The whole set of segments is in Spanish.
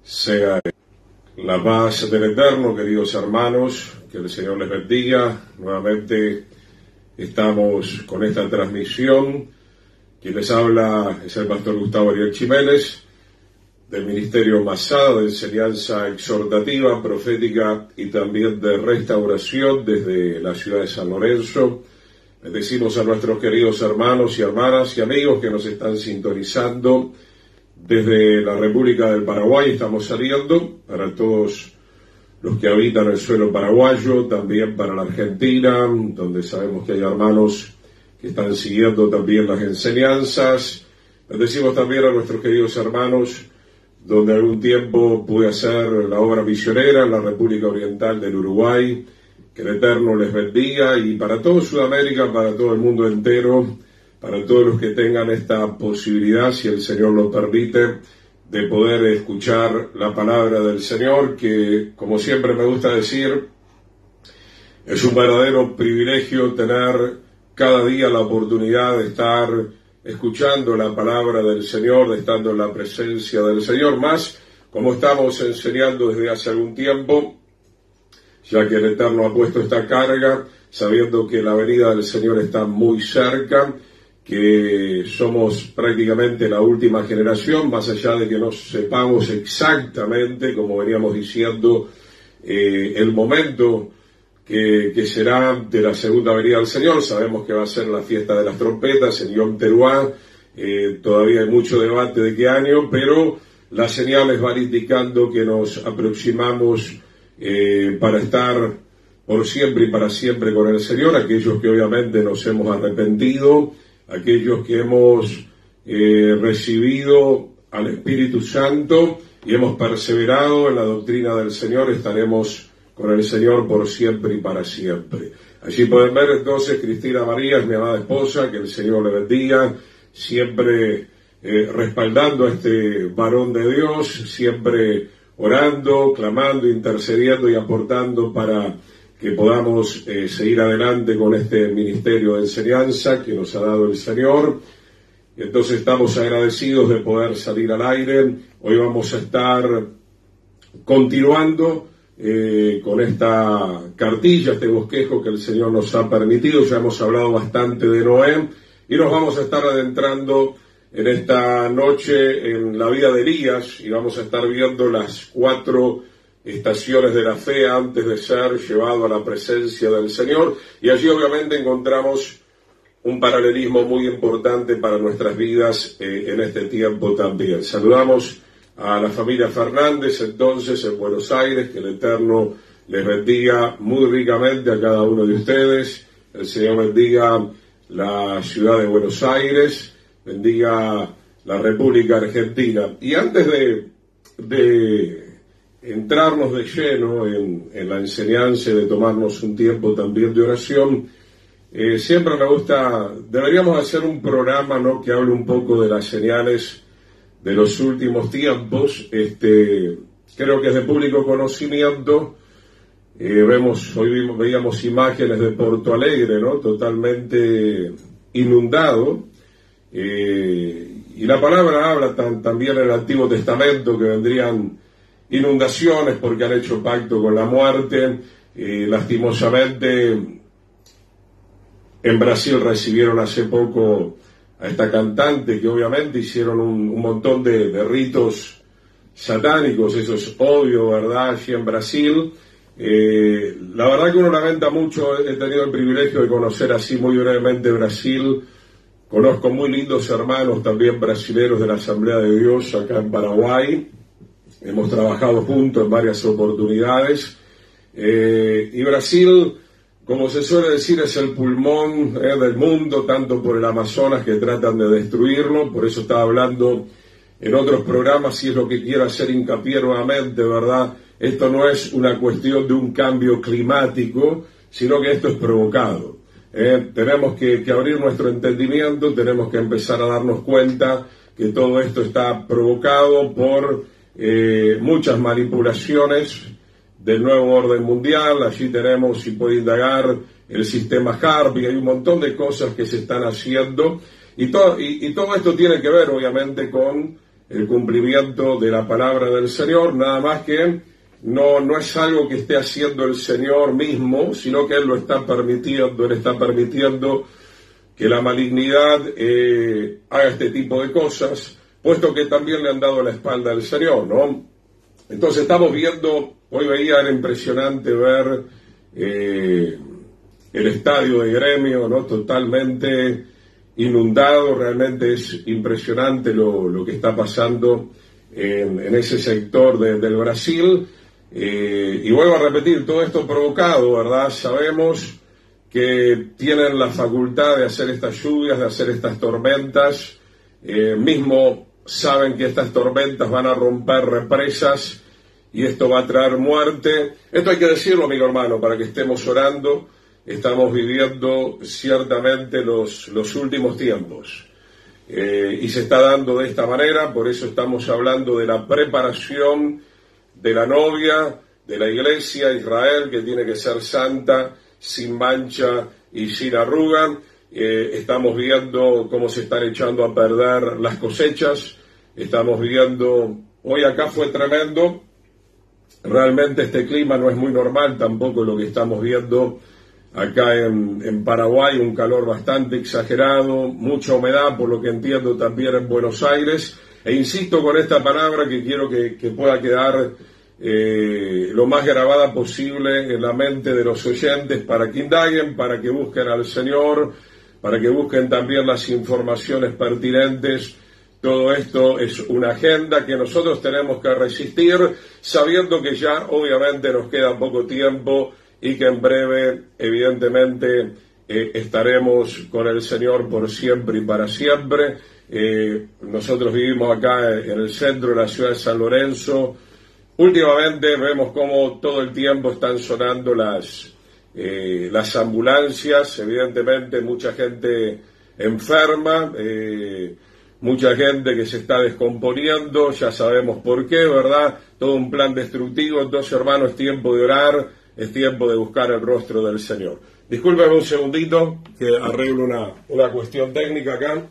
Sea la paz del Eterno, queridos hermanos, que el Señor les bendiga. Nuevamente estamos con esta transmisión. Quien les habla es el pastor Gustavo Ariel Chiménez, del Ministerio Masada de Enseñanza Exhortativa, Profética y también de Restauración desde la ciudad de San Lorenzo. Bendecimos a nuestros queridos hermanos y hermanas y amigos que nos están sintonizando desde la República del Paraguay. Estamos saliendo para todos los que habitan el suelo paraguayo, también para la Argentina, donde sabemos que hay hermanos que están siguiendo también las enseñanzas. Bendecimos también a nuestros queridos hermanos donde algún tiempo pude hacer la obra misionera en la República Oriental del Uruguay. Que el Eterno les bendiga, y para todo Sudamérica, para todo el mundo entero, para todos los que tengan esta posibilidad, si el Señor lo permite, de poder escuchar la palabra del Señor, que, como siempre me gusta decir, es un verdadero privilegio tener cada día la oportunidad de estar escuchando la palabra del Señor, de estando en la presencia del Señor, más como estamos enseñando desde hace algún tiempo, ya que el Eterno ha puesto esta carga, sabiendo que la venida del Señor está muy cerca, que somos prácticamente la última generación, más allá de que no sepamos exactamente, como veníamos diciendo, el momento que será de la segunda venida del Señor. Sabemos que va a ser la fiesta de las trompetas en Yom Teruah. Todavía hay mucho debate de qué año, pero las señales van indicando que nos aproximamos para estar por siempre y para siempre con el Señor. Aquellos que obviamente nos hemos arrepentido, aquellos que hemos recibido al Espíritu Santo y hemos perseverado en la doctrina del Señor, estaremos con el Señor por siempre y para siempre. Allí pueden ver entonces Cristina María, es mi amada esposa, que el Señor le bendiga, siempre respaldando a este varón de Dios, siempre orando, clamando, intercediendo y aportando para que podamos seguir adelante con este ministerio de enseñanza que nos ha dado el Señor. Y entonces estamos agradecidos de poder salir al aire. Hoy vamos a estar continuando con esta cartilla, este bosquejo que el Señor nos ha permitido. Ya hemos hablado bastante de Noé y nos vamos a estar adentrando en esta noche en la vida de Elías, y vamos a estar viendo las 4 estaciones de la fe antes de ser llevado a la presencia del Señor, y allí obviamente encontramos un paralelismo muy importante para nuestras vidas en este tiempo también. Saludamos a la familia Fernández entonces en Buenos Aires, que el Eterno les bendiga muy ricamente a cada uno de ustedes. El Señor bendiga la ciudad de Buenos Aires, bendiga la República Argentina. Y antes de entrarnos de lleno en la enseñanza y de tomarnos un tiempo también de oración, siempre me gusta, deberíamos hacer un programa, ¿no?, que hable un poco de las señales de los últimos tiempos. Creo que es de público conocimiento. Veíamos imágenes de Porto Alegre, ¿no?, totalmente inundado. Y la palabra habla también en el Antiguo Testamento que vendrían inundaciones porque han hecho pacto con la muerte. Lastimosamente en Brasil recibieron hace poco a esta cantante, que obviamente hicieron un montón de ritos satánicos. Eso es obvio, ¿verdad?, allí en Brasil. La verdad que uno lamenta mucho. He tenido el privilegio de conocer así muy brevemente Brasil. Conozco muy lindos hermanos también brasileros de la Asamblea de Dios acá en Paraguay. Hemos trabajado juntos en varias oportunidades. Y Brasil, como se suele decir, es el pulmón del mundo, tanto por el Amazonas, que tratan de destruirlo. Por eso estaba hablando en otros programas, y es lo que quiero hacer hincapié nuevamente, ¿verdad? Esto no es una cuestión de un cambio climático, sino que esto es provocado. Tenemos que abrir nuestro entendimiento, tenemos que empezar a darnos cuenta que todo esto está provocado por muchas manipulaciones del nuevo orden mundial. Allí tenemos, si puede indagar, el sistema Harvey. Hay un montón de cosas que se están haciendo, y todo esto tiene que ver obviamente con el cumplimiento de la palabra del Señor, nada más que no es algo que esté haciendo el Señor mismo, sino que Él lo está permitiendo. Él está permitiendo que la malignidad haga este tipo de cosas, puesto que también le han dado la espalda al Señor, ¿no? Entonces estamos viendo, hoy veía, era impresionante ver el estadio de Gremio, ¿no? Totalmente inundado. Realmente es impresionante lo que está pasando en ese sector del Brasil. Y vuelvo a repetir, todo esto provocado, ¿verdad? Sabemos que tienen la facultad de hacer estas lluvias, de hacer estas tormentas, mismo saben que estas tormentas van a romper represas y esto va a traer muerte. Esto hay que decirlo, amigo hermano, para que estemos orando. Estamos viviendo ciertamente los últimos tiempos y se está dando de esta manera. Por eso estamos hablando de la preparación de la novia, de la iglesia Israel, que tiene que ser santa, sin mancha y sin arruga. Estamos viendo cómo se están echando a perder las cosechas. Estamos viendo, hoy acá fue tremendo. Realmente este clima no es muy normal, tampoco lo que estamos viendo acá en Paraguay, un calor bastante exagerado, mucha humedad, por lo que entiendo también en Buenos Aires. E insisto con esta palabra que quiero que pueda quedar lo más grabada posible en la mente de los oyentes, para que indaguen, para que busquen al Señor, para que busquen también las informaciones pertinentes. Todo esto es una agenda que nosotros tenemos que resistir, sabiendo que ya obviamente nos queda poco tiempo y que en breve, evidentemente, estaremos con el Señor por siempre y para siempre. Nosotros vivimos acá en el centro de la ciudad de San Lorenzo. Últimamente vemos cómo todo el tiempo están sonando las ambulancias, evidentemente mucha gente enferma, mucha gente que se está descomponiendo, ya sabemos por qué, ¿verdad? Todo un plan destructivo. Entonces, hermano, es tiempo de orar, es tiempo de buscar el rostro del Señor. Discúlpeme un segundito, que arreglo una cuestión técnica acá.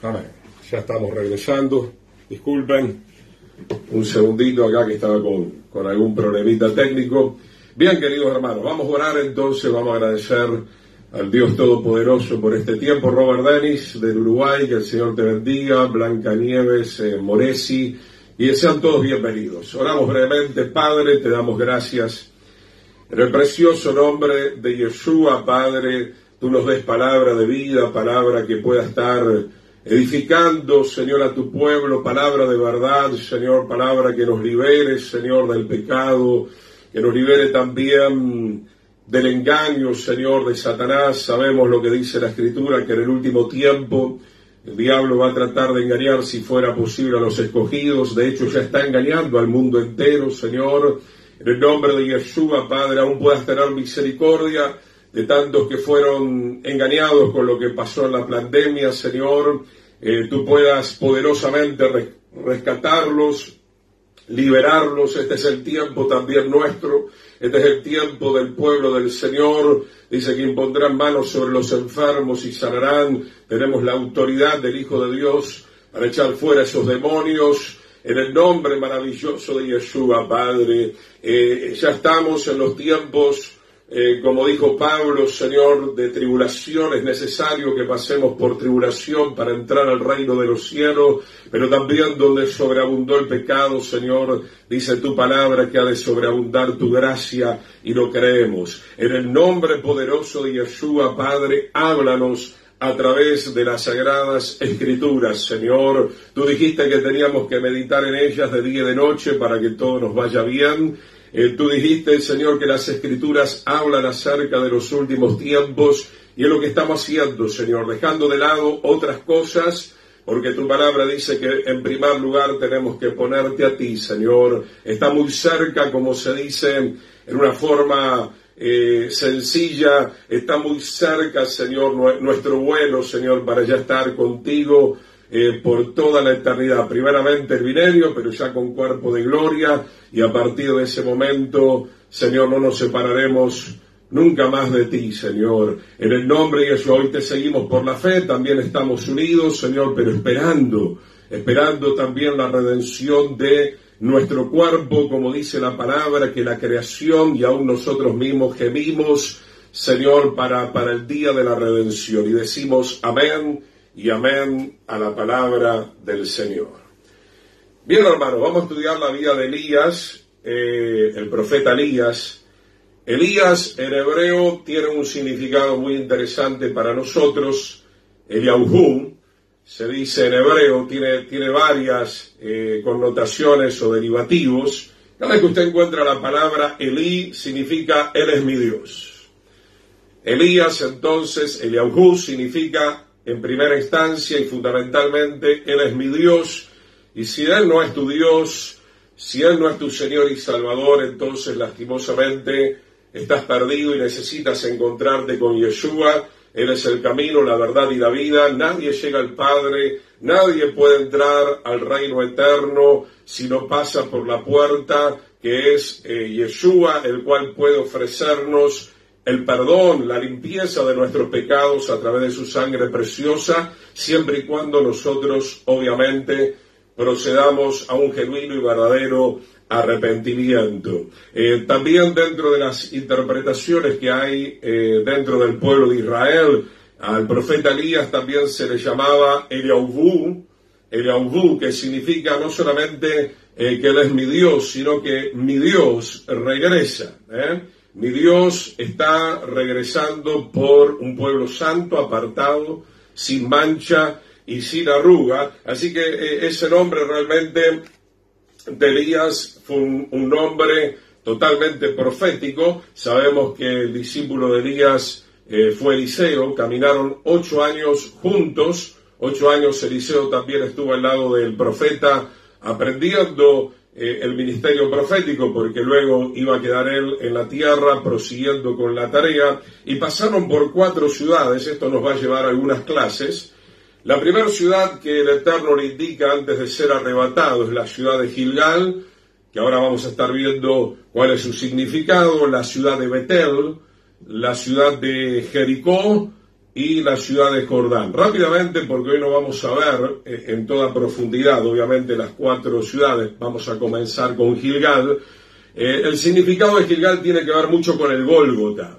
Amén. Ya estamos regresando. Disculpen un segundito acá que estaba con algún problemita técnico. Bien, queridos hermanos, vamos a orar entonces, vamos a agradecer al Dios Todopoderoso por este tiempo. Robert Denis del Uruguay, que el Señor te bendiga. Blanca Nieves, Moresi, y sean todos bienvenidos. Oramos brevemente. Padre, te damos gracias en el precioso nombre de Yeshua. Padre, tú nos des palabra de vida, palabra que pueda estar edificando, Señor, a tu pueblo, palabra de verdad, Señor, palabra que nos libere, Señor, del pecado, que nos libere también del engaño, Señor, de Satanás. Sabemos lo que dice la Escritura, que en el último tiempo el diablo va a tratar de engañar, si fuera posible, a los escogidos. De hecho, ya está engañando al mundo entero, Señor. En el nombre de Yeshua, Padre, aún puedas tener misericordia de tantos que fueron engañados con lo que pasó en la pandemia, Señor. Tú puedas poderosamente rescatarlos, liberarlos. Este es el tiempo también nuestro, este es el tiempo del pueblo del Señor. Dice que impondrán manos sobre los enfermos y sanarán. Tenemos la autoridad del Hijo de Dios para echar fuera esos demonios, en el nombre maravilloso de Yeshua, Padre. Ya estamos en los tiempos, como dijo Pablo, Señor, de tribulación. Es necesario que pasemos por tribulación para entrar al reino de los cielos, pero también donde sobreabundó el pecado, Señor, dice tu palabra que ha de sobreabundar tu gracia, y lo creemos. En el nombre poderoso de Yeshua, Padre, háblanos a través de las Sagradas Escrituras, Señor. Tú dijiste que teníamos que meditar en ellas de día y de noche para que todo nos vaya bien. Tú dijiste, Señor, que las Escrituras hablan acerca de los últimos tiempos, y es lo que estamos haciendo, Señor, dejando de lado otras cosas, porque tu palabra dice que en primer lugar tenemos que ponerte a ti, Señor. Está muy cerca, como se dice en una forma sencilla, está muy cerca, Señor, nuestro vuelo, Señor, para ya estar contigo por toda la eternidad. Primeramente el milenio, pero ya con cuerpo de gloria, y a partir de ese momento, Señor, no nos separaremos nunca más de ti, Señor. En el nombre de Jesús, hoy te seguimos por la fe, también estamos unidos, Señor, pero esperando también la redención de nuestro cuerpo, como dice la palabra, que la creación y aún nosotros mismos gemimos, Señor, para el día de la redención. Y decimos amén y amén a la palabra del Señor. Bien, hermanos, vamos a estudiar la vida de Elías, el profeta Elías. Elías en hebreo tiene un significado muy interesante para nosotros. Eliyahu, se dice en hebreo, tiene varias connotaciones o derivativos. Cada vez que usted encuentra la palabra Elí, significa Él es mi Dios. Elías, entonces, Eliyahu, significa en primera instancia y fundamentalmente Él es mi Dios. Y si Él no es tu Dios, si Él no es tu Señor y Salvador, entonces lastimosamente estás perdido y necesitas encontrarte con Yeshua. Él es el camino, la verdad y la vida. Nadie llega al Padre, nadie puede entrar al reino eterno si no pasa por la puerta que es Yeshua, el cual puede ofrecernos el perdón, la limpieza de nuestros pecados a través de su sangre preciosa, siempre y cuando nosotros, obviamente, procedamos a un genuino y verdadero arrepentimiento. También dentro de las interpretaciones que hay dentro del pueblo de Israel, al profeta Elías también se le llamaba Eliyahu, que significa no solamente que Él es mi Dios, sino que mi Dios regresa. Mi Dios está regresando por un pueblo santo, apartado, sin mancha y sin arruga. Así que ese nombre realmente de Elías fue un nombre totalmente profético. Sabemos que el discípulo de Elías fue Eliseo, caminaron 8 años juntos, 8 años Eliseo también estuvo al lado del profeta aprendiendo el ministerio profético, porque luego iba a quedar él en la tierra prosiguiendo con la tarea, y pasaron por 4 ciudades. Esto nos va a llevar a algunas clases. La primera ciudad que el Eterno le indica antes de ser arrebatado es la ciudad de Gilgal, que ahora vamos a estar viendo cuál es su significado, la ciudad de Betel, la ciudad de Jericó y la ciudad de Jordán. Rápidamente, porque hoy no vamos a ver en toda profundidad, obviamente, las 4 ciudades. Vamos a comenzar con Gilgal. El significado de Gilgal tiene que ver mucho con el Gólgota.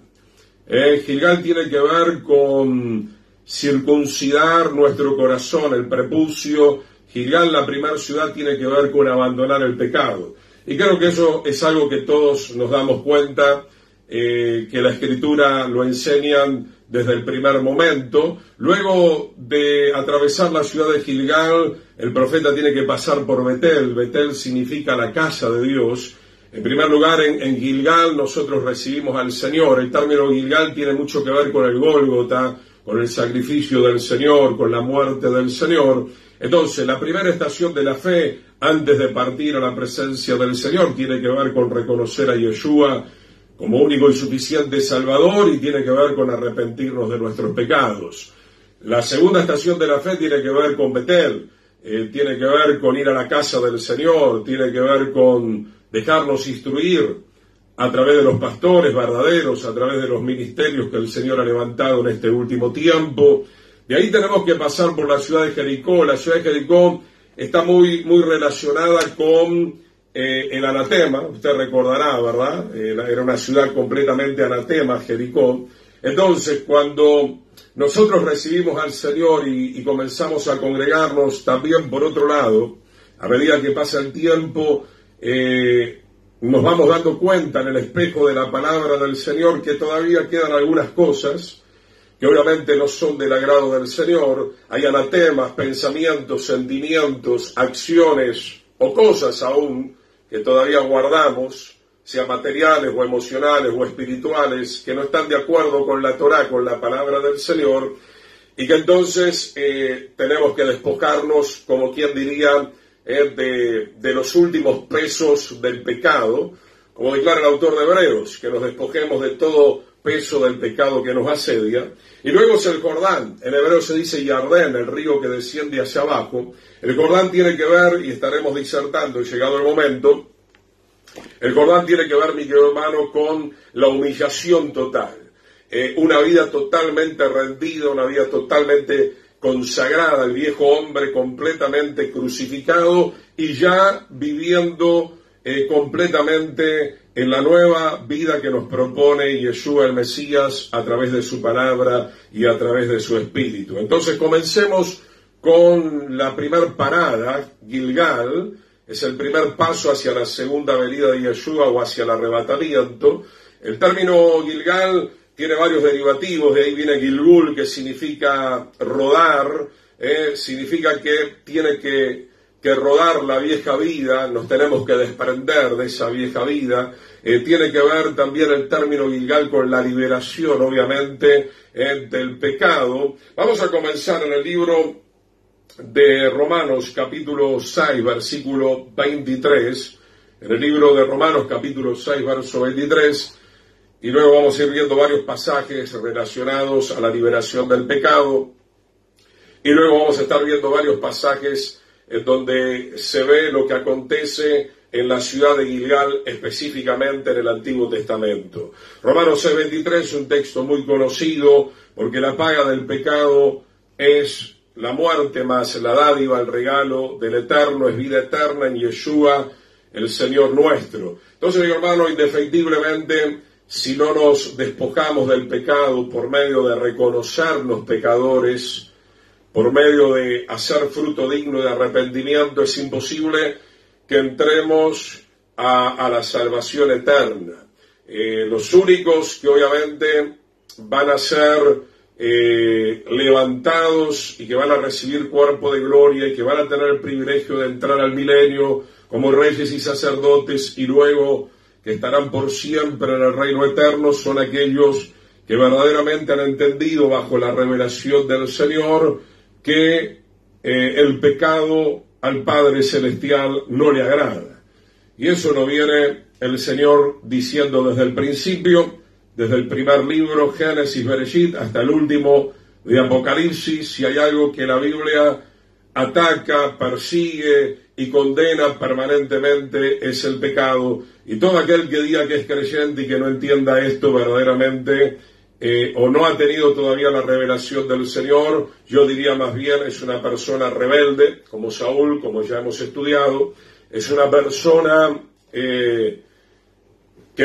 Gilgal tiene que ver con circuncidar nuestro corazón, el prepucio. Gilgal, la primera ciudad, tiene que ver con abandonar el pecado. Y creo que eso es algo que todos nos damos cuenta, que la Escritura lo enseñan desde el primer momento. Luego de atravesar la ciudad de Gilgal, el profeta tiene que pasar por Betel. Betel significa la casa de Dios. En primer lugar, en Gilgal nosotros recibimos al Señor. El término Gilgal tiene mucho que ver con el Gólgota, con el sacrificio del Señor, con la muerte del Señor. Entonces, la primera estación de la fe, antes de partir a la presencia del Señor, tiene que ver con reconocer a Yeshua como único y suficiente Salvador, y tiene que ver con arrepentirnos de nuestros pecados. La segunda estación de la fe tiene que ver con Betel, tiene que ver con ir a la casa del Señor, tiene que ver con dejarnos instruir a través de los pastores verdaderos, a través de los ministerios que el Señor ha levantado en este último tiempo. De ahí tenemos que pasar por la ciudad de Jericó. La ciudad de Jericó está muy relacionada con el anatema. Usted recordará, ¿verdad? Era una ciudad completamente anatema, Jericó. Entonces, cuando nosotros recibimos al Señor y comenzamos a congregarnos, también por otro lado, a medida que pasa el tiempo, nos vamos dando cuenta en el espejo de la palabra del Señor que todavía quedan algunas cosas que obviamente no son del agrado del Señor. Hay anatemas, pensamientos, sentimientos, acciones o cosas aún que todavía guardamos, sea materiales o emocionales o espirituales, que no están de acuerdo con la Torá, con la palabra del Señor, y que entonces tenemos que despojarnos, como quien diría, de los últimos pesos del pecado, como declara el autor de Hebreos, que nos despojemos de todo peso del pecado que nos asedia. Y luego es el Jordán. En hebreo se dice Yardén, el río que desciende hacia abajo. El Jordán tiene que ver, y estaremos disertando, llegado el momento, el Jordán tiene que ver, mi querido hermano, con la humillación total. Una vida totalmente rendida, una vida totalmente consagrada, el viejo hombre completamente crucificado y ya viviendo completamente en la nueva vida que nos propone Yeshua el Mesías a través de su palabra y a través de su espíritu. Entonces comencemos con la primer parada, Gilgal. Es el primer paso hacia la segunda venida de Yeshua o hacia el arrebatamiento. El término Gilgal tiene varios derivativos, de ahí viene Gilgul, que significa rodar, significa que tiene que rodar la vieja vida, nos tenemos que desprender de esa vieja vida. Tiene que ver también el término Gilgal con la liberación, obviamente, del pecado. Vamos a comenzar en el libro de Romanos, capítulo 6, versículo 23. En el libro de Romanos, capítulo 6, verso 23. Y luego vamos a ir viendo varios pasajes relacionados a la liberación del pecado. Y luego vamos a estar viendo varios pasajes en donde se ve lo que acontece en la ciudad de Gilgal, específicamente en el Antiguo Testamento. Romanos 6:23 es un texto muy conocido, porque la paga del pecado es la muerte, más la dádiva, el regalo del Eterno, es vida eterna en Yeshua, el Señor nuestro. Entonces, mi hermano, indefectiblemente, si no nos despojamos del pecado por medio de reconocernos pecadores, por medio de hacer fruto digno de arrepentimiento, es imposible que entremos a la salvación eterna. Los únicos que obviamente van a ser levantados y que van a recibir cuerpo de gloria y que van a tener el privilegio de entrar al milenio como reyes y sacerdotes y luego que estarán por siempre en el reino eterno, son aquellos que verdaderamente han entendido bajo la revelación del Señor que el pecado al Padre Celestial no le agrada. Y eso lo viene el Señor diciendo desde el principio, desde el primer libro, Génesis, Bereshit, hasta el último de Apocalipsis. Si hay algo que la Biblia ataca, persigue y condena permanentemente, es el pecado. Y todo aquel que diga que es creyente y que no entienda esto verdaderamente, o no ha tenido todavía la revelación del Señor, yo diría más bien es una persona rebelde, como Saúl, como ya hemos estudiado, es una persona que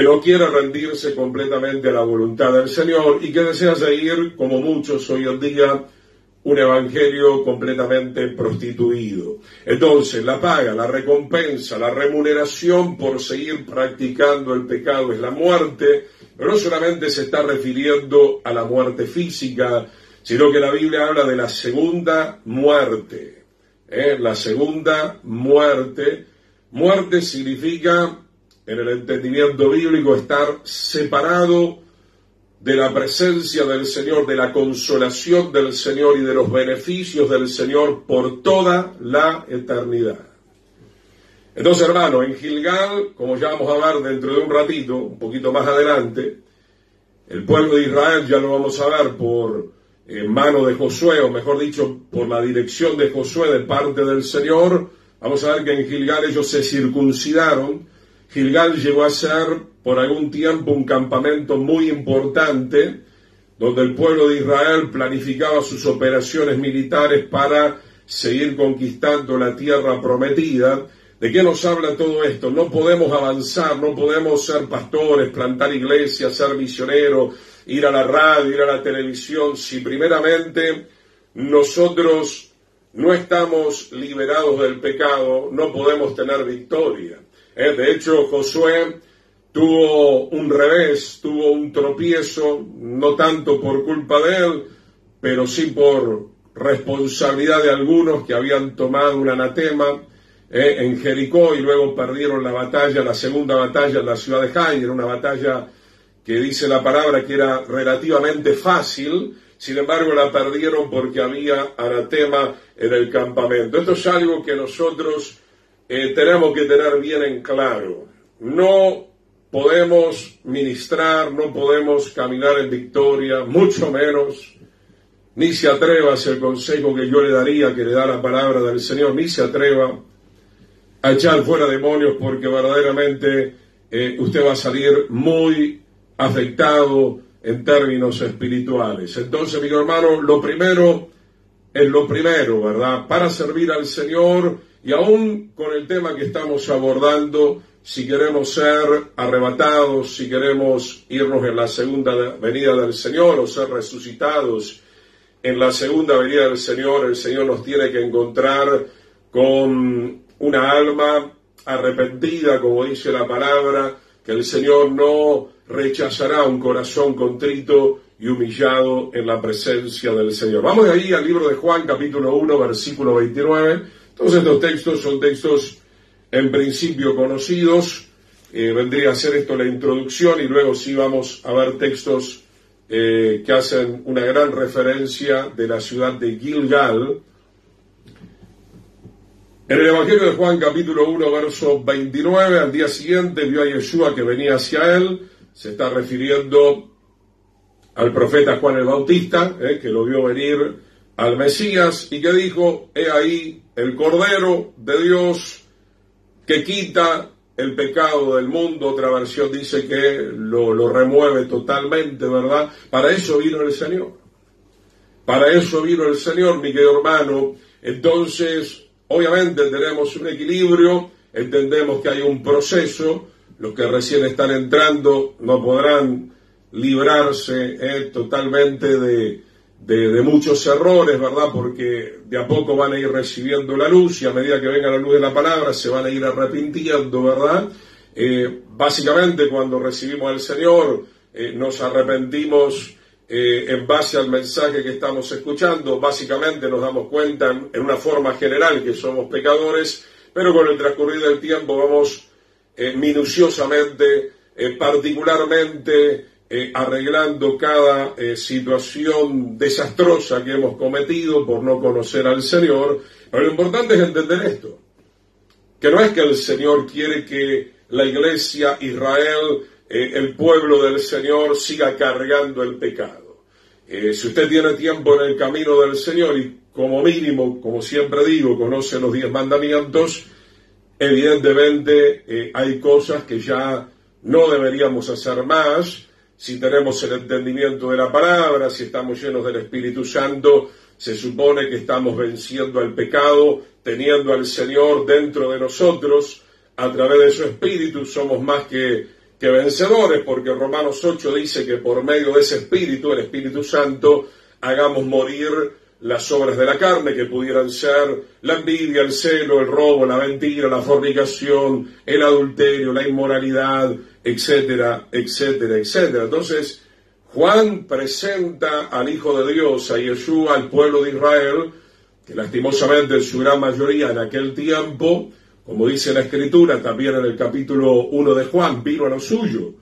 no quiere rendirse completamente a la voluntad del Señor y que desea seguir, como muchos hoy en día, un evangelio completamente prostituido. Entonces, la paga, la recompensa, la remuneración por seguir practicando el pecado es la muerte, pero no solamente se está refiriendo a la muerte física, sino que la Biblia habla de la segunda muerte. La segunda muerte. Muerte significa, en el entendimiento bíblico, estar separado de la presencia del Señor, de la consolación del Señor y de los beneficios del Señor por toda la eternidad. Entonces, hermano, en Gilgal, como ya vamos a ver dentro de un ratito, un poquito más adelante, el pueblo de Israel, ya lo vamos a ver por mano de Josué, o mejor dicho, por la dirección de Josué de parte del Señor, vamos a ver que en Gilgal ellos se circuncidaron. Gilgal llegó a ser por algún tiempo un campamento muy importante, donde el pueblo de Israel planificaba sus operaciones militares para seguir conquistando la tierra prometida. ¿De qué nos habla todo esto? No podemos avanzar, no podemos ser pastores, plantar iglesias, ser misioneros, ir a la radio, ir a la televisión, si primeramente nosotros no estamos liberados del pecado, no podemos tener victoria. De hecho, Josué tuvo un revés, tuvo un tropiezo, no tanto por culpa de él, pero sí por responsabilidad de algunos que habían tomado un anatema en Jericó y luego perdieron la batalla, la segunda batalla en la ciudad de Jai. Era una batalla que dice la palabra que era relativamente fácil, sin embargo la perdieron porque había anatema en el campamento. Esto es algo que nosotros tenemos que tener bien en claro. No podemos ministrar, no podemos caminar en victoria, mucho menos, ni se atreva, es el consejo que yo le daría, que le da la palabra del Señor, ni se atreva a echar fuera demonios, porque verdaderamente usted va a salir muy afectado en términos espirituales. Entonces, mi hermano, lo primero es lo primero, ¿verdad? Para servir al Señor, y aún con el tema que estamos abordando, si queremos ser arrebatados, si queremos irnos en la segunda venida del Señor o ser resucitados en la segunda venida del Señor, el Señor nos tiene que encontrar con una alma arrepentida, como dice la palabra, que el Señor no rechazará un corazón contrito y humillado en la presencia del Señor. Vamos de ahí al libro de Juan, capítulo 1, versículo 29. Todos estos textos son textos en principio conocidos. Vendría a ser esto la introducción, y luego sí vamos a ver textos que hacen una gran referencia de la ciudad de Gilgal. En el Evangelio de Juan, capítulo 1, verso 29, al día siguiente vio a Yeshua que venía hacia él. Se está refiriendo al profeta Juan el Bautista, que lo vio venir al Mesías, y que dijo: he ahí el Cordero de Dios que quita el pecado del mundo. Otra versión dice que lo remueve totalmente, ¿verdad? Para eso vino el Señor. Para eso vino el Señor, mi querido hermano. Entonces, obviamente tenemos un equilibrio, entendemos que hay un proceso. Los que recién están entrando no podrán librarse totalmente de muchos errores, ¿verdad? Porque de a poco van a ir recibiendo la luz, y a medida que venga la luz de la palabra se van a ir arrepintiendo, ¿verdad? Básicamente, cuando recibimos al Señor, nos arrepentimos en base al mensaje que estamos escuchando. Básicamente nos damos cuenta en una forma general que somos pecadores, pero con el transcurrir del tiempo vamos minuciosamente, particularmente, arreglando cada situación desastrosa que hemos cometido por no conocer al Señor. Pero lo importante es entender esto, que no es que el Señor quiere que la iglesia, Israel, el pueblo del Señor, siga cargando el pecado. Si usted tiene tiempo en el camino del Señor y como mínimo, como siempre digo, conoce los 10 mandamientos, evidentemente hay cosas que ya no deberíamos hacer más. Si tenemos el entendimiento de la palabra, si estamos llenos del Espíritu Santo, se supone que estamos venciendo al pecado, teniendo al Señor dentro de nosotros. A través de su Espíritu somos más que vencedores, porque Romanos 8 dice que por medio de ese Espíritu, el Espíritu Santo, hagamos morir las obras de la carne, que pudieran ser la envidia, el celo, el robo, la mentira, la fornicación, el adulterio, la inmoralidad, etcétera, etcétera, etcétera. Entonces, Juan presenta al Hijo de Dios, a Yeshua, al pueblo de Israel, que lastimosamente en su gran mayoría en aquel tiempo, como dice la Escritura, también en el capítulo 1 de Juan, vino a lo suyo,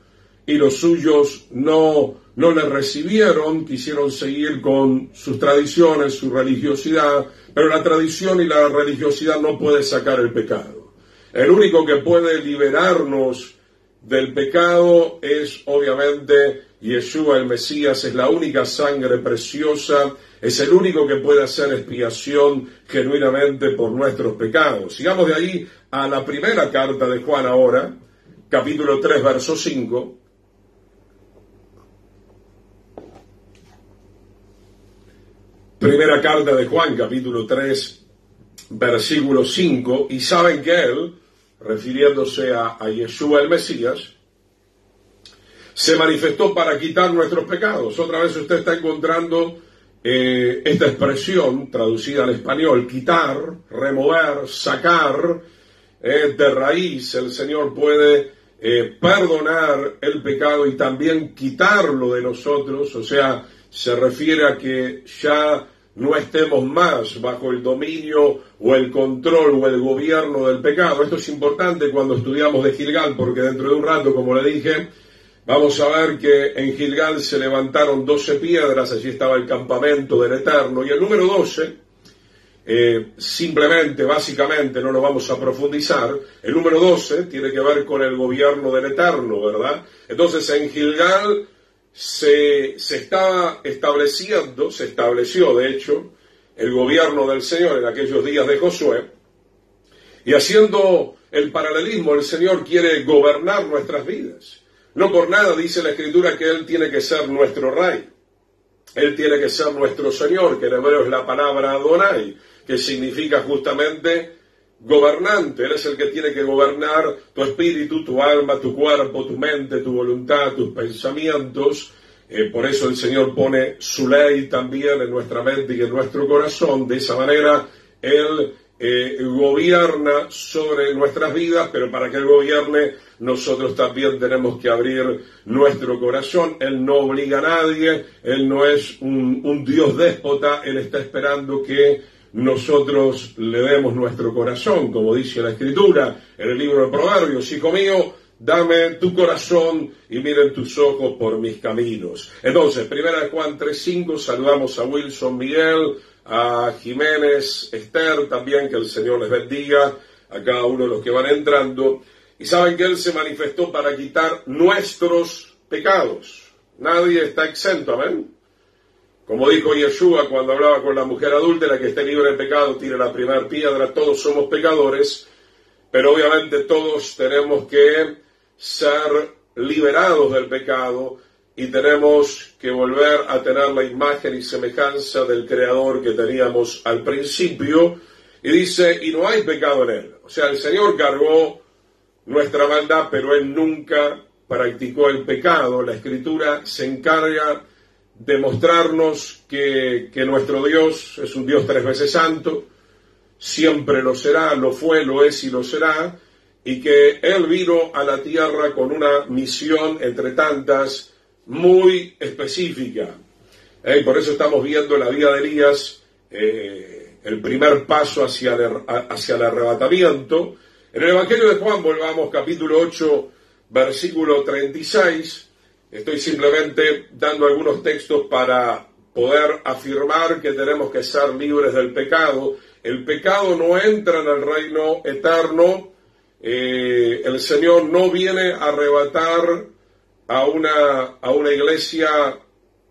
y los suyos no le recibieron, quisieron seguir con sus tradiciones, su religiosidad, pero la tradición y la religiosidad no puede sacar el pecado. El único que puede liberarnos del pecado es obviamente Yeshua el Mesías, es la única sangre preciosa, es el único que puede hacer expiación genuinamente por nuestros pecados. Sigamos de ahí a la primera carta de Juan ahora, capítulo 3, verso 5. Primera carta de Juan, capítulo 3, versículo 5, y saben que él, refiriéndose a Yeshua el Mesías, se manifestó para quitar nuestros pecados. Otra vez usted está encontrando esta expresión traducida al español: quitar, remover, sacar de raíz. El Señor puede perdonar el pecado y también quitarlo de nosotros. O sea, se refiere a que ya no estemos más bajo el dominio o el control o el gobierno del pecado. Esto es importante cuando estudiamos de Gilgal, porque dentro de un rato, como le dije, vamos a ver que en Gilgal se levantaron 12 piedras, allí estaba el campamento del Eterno, y el número 12 simplemente, básicamente, no lo vamos a profundizar. El número 12 tiene que ver con el gobierno del Eterno, ¿verdad? Entonces en Gilgal se estableció de hecho el gobierno del Señor en aquellos días de Josué, y haciendo el paralelismo, el Señor quiere gobernar nuestras vidas. No por nada dice la Escritura que Él tiene que ser nuestro Rey, Él tiene que ser nuestro Señor, que en hebreo es la palabra Adonai, que significa justamente gobernante. Él es el que tiene que gobernar tu espíritu, tu alma, tu cuerpo, tu mente, tu voluntad, tus pensamientos. Por eso el Señor pone su ley también en nuestra mente y en nuestro corazón. De esa manera Él gobierna sobre nuestras vidas, pero para que Él gobierne, nosotros también tenemos que abrir nuestro corazón. Él no obliga a nadie, Él no es un Dios déspota, Él está esperando que nosotros le demos nuestro corazón, como dice la Escritura en el libro de Proverbios: hijo mío, dame tu corazón y miren tus ojos por mis caminos. Entonces, 1 Juan 3:5, saludamos a Wilson, Miguel, a Jiménez, Esther, también, que el Señor les bendiga a cada uno de los que van entrando. Y saben que Él se manifestó para quitar nuestros pecados. Nadie está exento, amén. Como dijo Yeshua cuando hablaba con la mujer adúltera: que esté libre de pecado, tire la primera piedra. Todos somos pecadores, pero obviamente todos tenemos que ser liberados del pecado y tenemos que volver a tener la imagen y semejanza del Creador que teníamos al principio. Y dice: y no hay pecado en Él. O sea, el Señor cargó nuestra maldad, pero Él nunca practicó el pecado. La Escritura se encarga de mostrarnos que nuestro Dios es un Dios 3 veces santo, siempre lo será, lo fue, lo es y lo será, y que Él vino a la tierra con una misión entre tantas muy específica. Por eso estamos viendo la vida de Elías, el primer paso hacia el arrebatamiento. En el Evangelio de Juan, volvamos, capítulo 8, versículo 36, estoy simplemente dando algunos textos para poder afirmar que tenemos que ser libres del pecado. El pecado no entra en el reino eterno. El Señor no viene a arrebatar a una iglesia,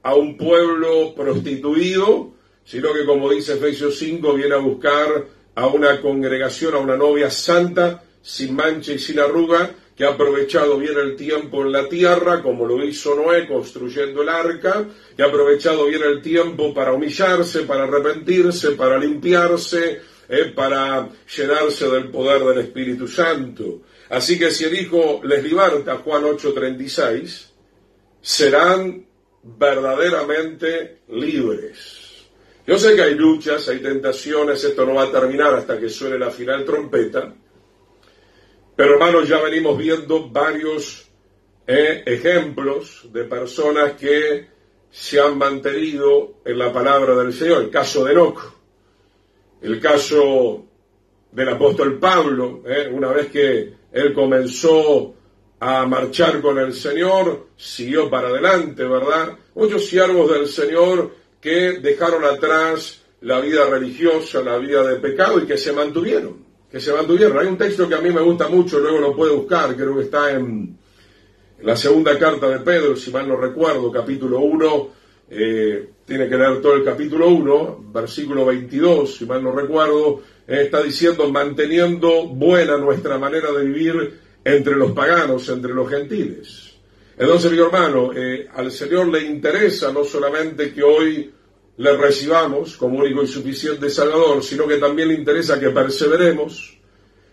a un pueblo prostituido, sino que, como dice Efesios 5, viene a buscar a una congregación, a una novia santa, sin mancha y sin arruga, que ha aprovechado bien el tiempo en la tierra, como lo hizo Noé construyendo el arca, que ha aprovechado bien el tiempo para humillarse, para arrepentirse, para limpiarse, para llenarse del poder del Espíritu Santo. Así que si el Hijo les liberta, Juan 8:36, serán verdaderamente libres. Yo sé que hay luchas, hay tentaciones, esto no va a terminar hasta que suene la final trompeta, pero hermanos, ya venimos viendo varios ejemplos de personas que se han mantenido en la palabra del Señor. El caso de Enoc, el caso del apóstol Pablo, una vez que él comenzó a marchar con el Señor, siguió para adelante, ¿verdad? Muchos siervos del Señor que dejaron atrás la vida religiosa, la vida de pecado, y que se mantuvieron. Hay un texto que a mí me gusta mucho, luego lo puede buscar, creo que está en la segunda carta de Pedro, si mal no recuerdo, capítulo 1, tiene que leer todo el capítulo 1, versículo 22, si mal no recuerdo, está diciendo: manteniendo buena nuestra manera de vivir entre los paganos, entre los gentiles. Entonces, mi hermano, al Señor le interesa no solamente que hoy le recibamos como único y suficiente Salvador, sino que también le interesa que perseveremos,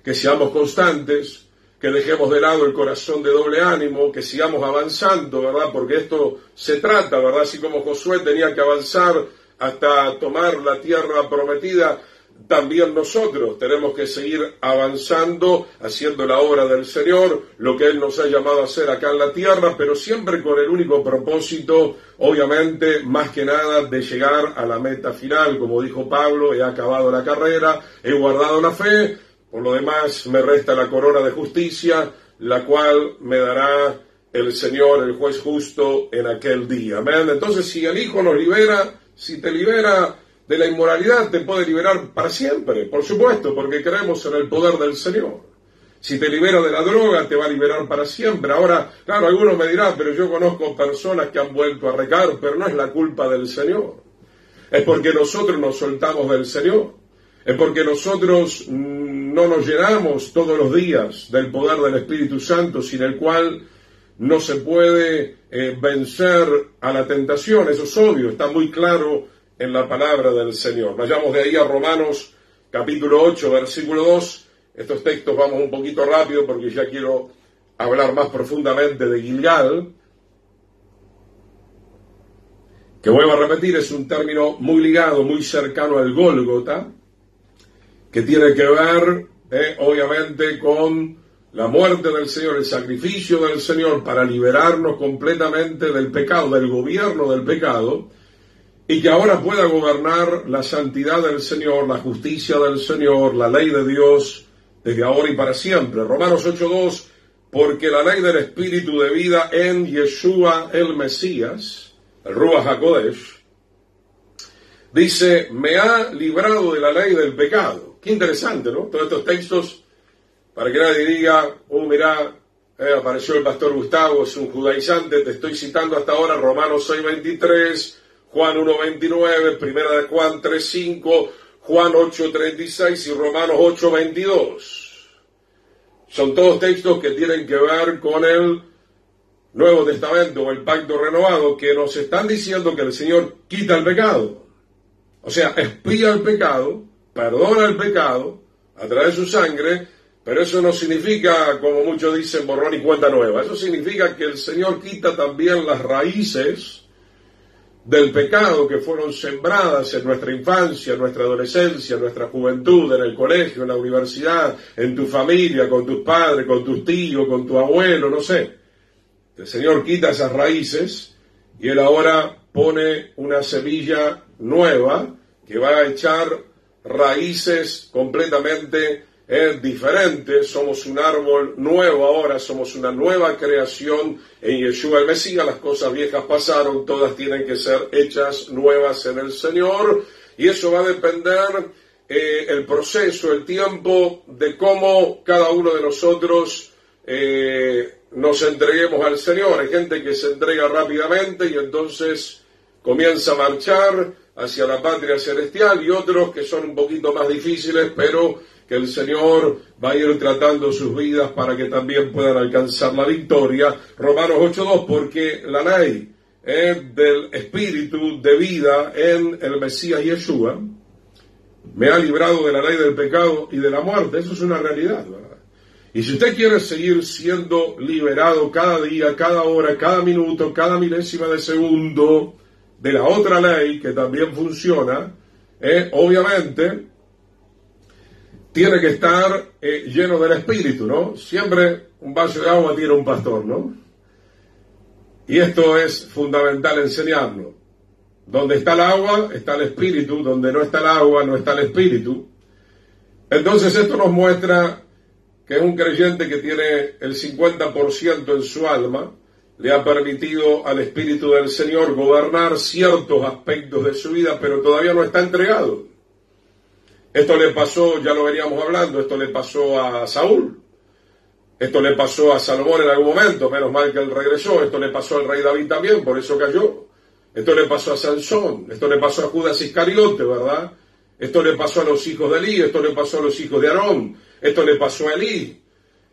que seamos constantes, que dejemos de lado el corazón de doble ánimo, que sigamos avanzando, ¿verdad? Porque esto se trata, ¿verdad? Así como Josué tenía que avanzar hasta tomar la tierra prometida, también nosotros tenemos que seguir avanzando, haciendo la obra del Señor, lo que Él nos ha llamado a hacer acá en la tierra, pero siempre con el único propósito, obviamente, más que nada, de llegar a la meta final. Como dijo Pablo: he acabado la carrera, he guardado la fe, por lo demás me resta la corona de justicia, la cual me dará el Señor, el juez justo, en aquel día. Amén. Entonces, si el Hijo nos libera, si te libera, de la inmoralidad te puede liberar para siempre, por supuesto, porque creemos en el poder del Señor. Si te libera de la droga, te va a liberar para siempre. Ahora, claro, algunos me dirán, pero yo conozco personas que han vuelto a recaer, pero no es la culpa del Señor. Es porque nosotros nos soltamos del Señor. Es porque nosotros no nos llenamos todos los días del poder del Espíritu Santo, sin el cual no se puede vencer a la tentación. Eso es obvio, está muy claro en la palabra del Señor. Vayamos de ahí a Romanos capítulo 8, versículo 2. Estos textos vamos un poquito rápido porque ya quiero hablar más profundamente de Gilgal, que vuelvo a repetir, es un término muy ligado, muy cercano al Gólgota, que tiene que ver, obviamente, con la muerte del Señor, el sacrificio del Señor para liberarnos completamente del pecado, del gobierno del pecado, y que ahora pueda gobernar la santidad del Señor, la justicia del Señor, la ley de Dios, desde ahora y para siempre. Romanos 8:2, porque la ley del Espíritu de vida en Yeshua el Mesías, el Ruach HaKodesh, dice, me ha librado de la ley del pecado. Qué interesante, ¿no? Todos estos textos, para que nadie diga, mirá, apareció el pastor Gustavo, es un judaizante, te estoy citando hasta ahora Romanos 6:23, Juan 1:29, Primera de Juan 3:5, Juan 8:36 y Romanos 8:22. Son todos textos que tienen que ver con el Nuevo Testamento o el Pacto Renovado, que nos están diciendo que el Señor quita el pecado. O sea, expía el pecado, perdona el pecado a través de su sangre, pero eso no significa, como muchos dicen, borrón y cuenta nueva. Eso significa que el Señor quita también las raíces del pecado que fueron sembradas en nuestra infancia, en nuestra adolescencia, en nuestra juventud, en el colegio, en la universidad, en tu familia, con tus padres, con tus tíos, con tu abuelo, no sé. El Señor quita esas raíces y Él ahora pone una semilla nueva que va a echar raíces completamente diferentes. Somos un árbol nuevo ahora, somos una nueva creación en Yeshua el Mesías. Las cosas viejas pasaron, todas tienen que ser hechas nuevas en el Señor, y eso va a depender el proceso, el tiempo de cómo cada uno de nosotros nos entreguemos al Señor. Hay gente que se entrega rápidamente y entonces comienza a marchar hacia la patria celestial, y otros que son un poquito más difíciles, pero que el Señor va a ir tratando sus vidas para que también puedan alcanzar la victoria. Romanos 8:2, porque la ley del Espíritu de vida en el Mesías Yeshua me ha librado de la ley del pecado y de la muerte. Eso es una realidad, ¿verdad? Y si usted quiere seguir siendo liberado cada día, cada hora, cada minuto, cada milésima de segundo de la otra ley que también funciona, obviamente tiene que estar lleno del Espíritu, ¿no? Siempre un vaso de agua tiene un pastor, ¿no? Y esto es fundamental enseñarlo. Donde está el agua, está el Espíritu. Donde no está el agua, no está el Espíritu. Entonces esto nos muestra que un creyente que tiene el 50% en su alma le ha permitido al Espíritu del Señor gobernar ciertos aspectos de su vida, pero todavía no está entregado. Esto le pasó, ya lo veníamos hablando, esto le pasó a Saúl, esto le pasó a Salomón en algún momento, menos mal que él regresó, esto le pasó al rey David también, por eso cayó, esto le pasó a Sansón, esto le pasó a Judas Iscariote, ¿verdad? Esto le pasó a los hijos de Elí, esto le pasó a los hijos de Aarón, esto le pasó a Elí.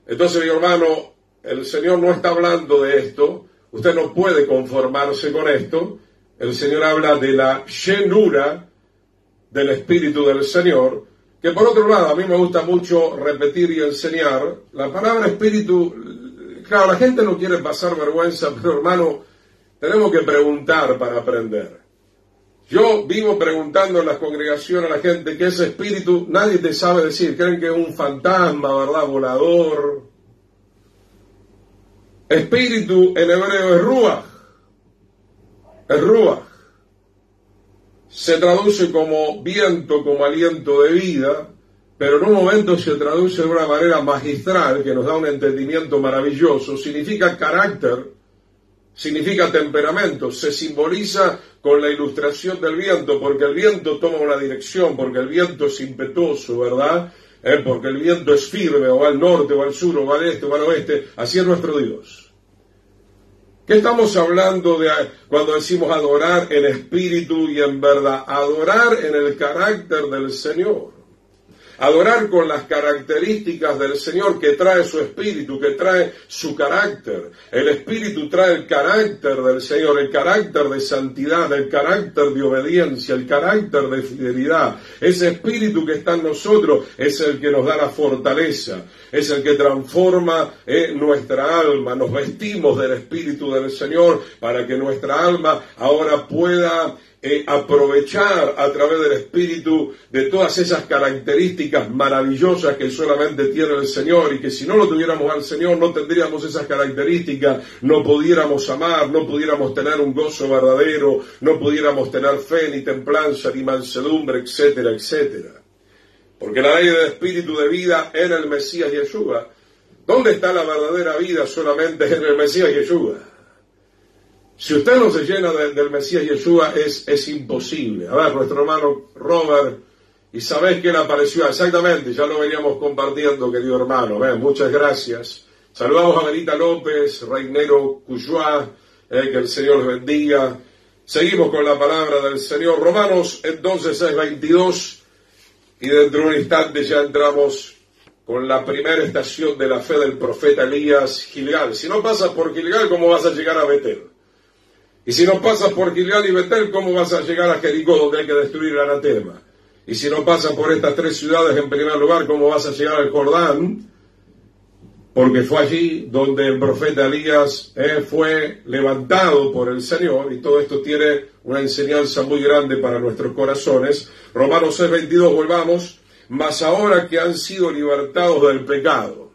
Entonces, mi hermano, el Señor no está hablando de esto, usted no puede conformarse con esto. El Señor habla de la llenura del Espíritu del Señor, que por otro lado a mí me gusta mucho repetir y enseñar. La palabra Espíritu, claro, la gente no quiere pasar vergüenza, pero hermano, tenemos que preguntar para aprender. Yo vivo preguntando en las congregaciones a la gente qué es Espíritu, nadie te sabe decir, creen que es un fantasma, ¿verdad? Volador. Espíritu en hebreo es Ruach. Es Ruach. Se traduce como viento, como aliento de vida, pero en un momento se traduce de una manera magistral que nos da un entendimiento maravilloso. Significa carácter, significa temperamento, se simboliza con la ilustración del viento, porque el viento toma una dirección, porque el viento es impetuoso, ¿verdad? Porque el viento es firme, o va al norte, o al sur, o va al este, o va al oeste. Así es nuestro Dios. ¿Qué estamos hablando de cuando decimos adorar en espíritu y en verdad? Adorar en el carácter del Señor. Adorar con las características del Señor que trae su espíritu, que trae su carácter. El espíritu trae el carácter del Señor, el carácter de santidad, el carácter de obediencia, el carácter de fidelidad. Ese espíritu que está en nosotros es el que nos da la fortaleza, es el que transforma nuestra alma. Nos vestimos del espíritu del Señor para que nuestra alma ahora pueda aprovechar a través del Espíritu de todas esas características maravillosas que solamente tiene el Señor, y que si no lo tuviéramos al Señor no tendríamos esas características, no pudiéramos amar, no pudiéramos tener un gozo verdadero, no pudiéramos tener fe, ni templanza, ni mansedumbre, etcétera, etcétera. Porque la ley del Espíritu de vida en el Mesías Yeshua. ¿Dónde está la verdadera vida? Solamente en el Mesías Yeshua. Si usted no se llena del Mesías Yeshua, es imposible. A ver, nuestro hermano Robert, y sabés que él apareció exactamente, ya lo veníamos compartiendo, querido hermano. Muchas gracias. Saludamos a Benita López, Reinero Cuyuá, que el Señor les bendiga. Seguimos con la palabra del Señor. Romanos entonces 6:22, y dentro de un instante ya entramos con la primera estación de la fe del profeta Elías, Gilgal. Si no pasas por Gilgal, ¿cómo vas a llegar a Betel? Y si no pasas por Gilgal y Betel, ¿cómo vas a llegar a Jericó, donde hay que destruir el anatema? Y si no pasas por estas tres ciudades, en primer lugar, ¿cómo vas a llegar al Jordán? Porque fue allí donde el profeta Elías fue levantado por el Señor, y todo esto tiene una enseñanza muy grande para nuestros corazones. Romanos 6:22, volvamos. Mas ahora que han sido libertados del pecado.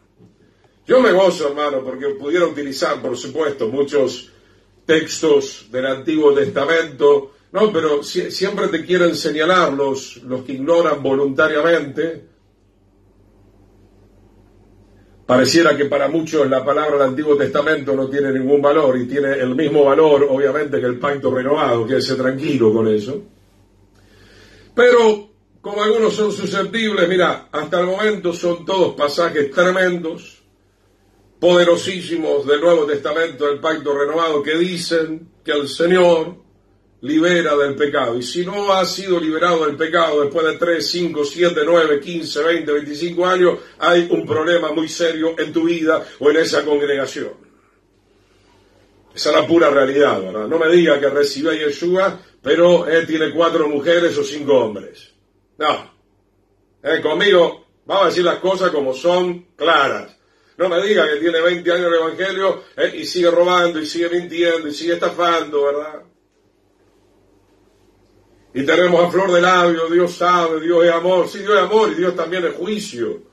Yo me gozo, hermano, porque pudiera utilizar, por supuesto, muchos textos del Antiguo Testamento, no, pero siempre te quieren señalar los que ignoran voluntariamente. Pareciera que para muchos la palabra del Antiguo Testamento no tiene ningún valor, y tiene el mismo valor, obviamente, que el pacto renovado. Quédese tranquilo con eso. Pero, como algunos son susceptibles, mira, hasta el momento son todos pasajes tremendos, poderosísimos del Nuevo Testamento, del pacto renovado, que dicen que el Señor libera del pecado. Y si no has sido liberado del pecado después de 3, 5, 7, 9, 15, 20, 25 años, hay un problema muy serio en tu vida o en esa congregación. Esa es la pura realidad, ¿verdad? No me diga que recibió a Yeshua, pero tiene 4 mujeres o 5 hombres. No. Conmigo, vamos a decir las cosas como son, claras. No me diga que tiene 20 años de evangelio y sigue robando, y sigue mintiendo, y sigue estafando, ¿verdad? Y tenemos a flor de labio, Dios sabe, Dios es amor. Sí, Dios es amor, y Dios también es juicio.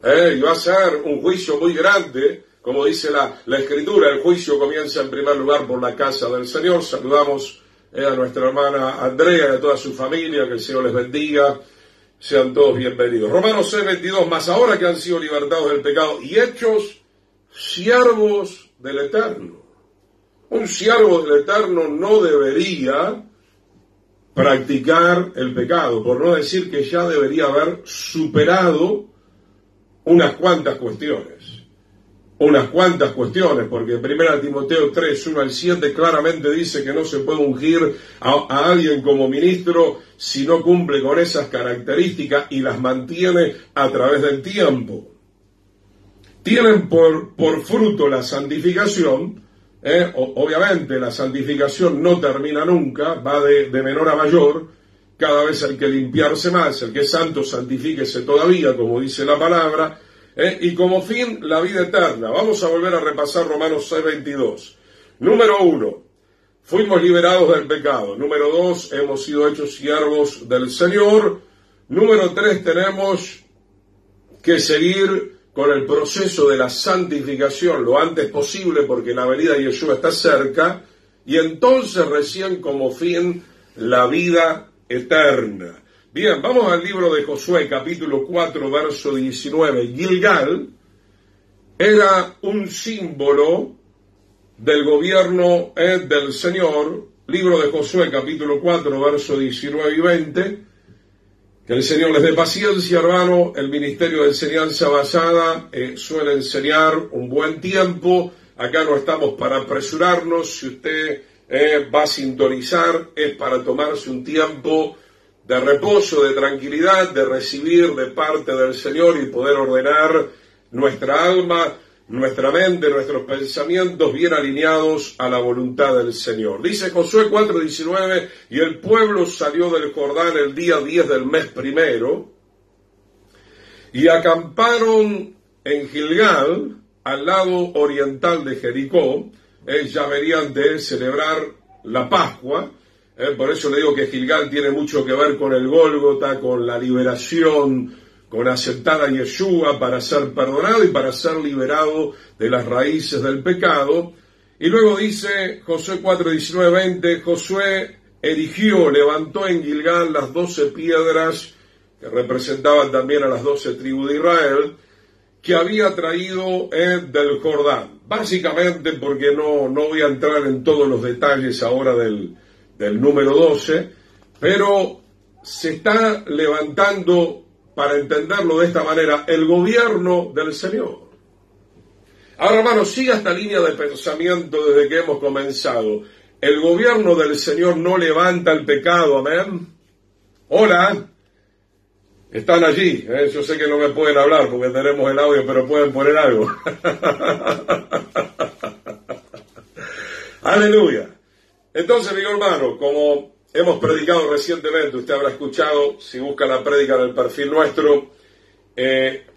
Y va a ser un juicio muy grande, como dice la Escritura. El juicio comienza en primer lugar por la casa del Señor. Saludamos a nuestra hermana Andrea y a toda su familia, que el Señor les bendiga. Sean todos bienvenidos. Romanos 6:22, mas ahora que han sido libertados del pecado y hechos siervos del Eterno. Un siervo del Eterno no debería practicar el pecado, por no decir que ya debería haber superado unas cuantas cuestiones, porque en 1 Timoteo 3, 1 al 7 claramente dice que no se puede ungir a alguien como ministro si no cumple con esas características y las mantiene a través del tiempo. Tienen por fruto la santificación. Obviamente la santificación no termina nunca, va de menor a mayor. Cada vez hay que limpiarse más. El que es santo, santifíquese todavía, como dice la palabra. Y como fin, la vida eterna. Vamos a volver a repasar Romanos 6:22. Número 1, fuimos liberados del pecado. Número 2, hemos sido hechos siervos del Señor. Número 3, tenemos que seguir con el proceso de la santificación lo antes posible, porque la venida de Yeshua está cerca. Y entonces recién como fin, la vida eterna. Bien, vamos al libro de Josué, capítulo 4, verso 19. Gilgal era un símbolo del gobierno del Señor, libro de Josué, capítulo 4, versos 19 y 20. Que el Señor les dé paciencia, hermano. El ministerio de enseñanza basada suele enseñar un buen tiempo. Acá no estamos para apresurarnos. Si usted va a sintonizar, es para tomarse un tiempo de reposo, de tranquilidad, de recibir de parte del Señor y poder ordenar nuestra alma, nuestra mente, nuestros pensamientos bien alineados a la voluntad del Señor. Dice Josué 4:19, y el pueblo salió del Jordán el día 10 del mes primero, y acamparon en Gilgal, al lado oriental de Jericó. Ya venían de celebrar la Pascua. Por eso le digo que Gilgal tiene mucho que ver con el Gólgota, con la liberación, con aceptar a Yeshua para ser perdonado y para ser liberado de las raíces del pecado. Y luego dice Josué 4:19-20, Josué erigió, levantó en Gilgal las 12 piedras que representaban también a las 12 tribus de Israel, que había traído del Jordán. Básicamente porque no voy a entrar en todos los detalles ahora del número 12, pero se está levantando, para entenderlo de esta manera, el gobierno del Señor. Ahora, hermanos, siga esta línea de pensamiento desde que hemos comenzado. El gobierno del Señor no levanta el pecado, amén. Hola, están allí. Yo sé que no me pueden hablar porque tenemos el audio, pero pueden poner algo. Aleluya. Entonces, mi hermano, como hemos predicado recientemente, usted habrá escuchado, si busca la prédica del perfil nuestro,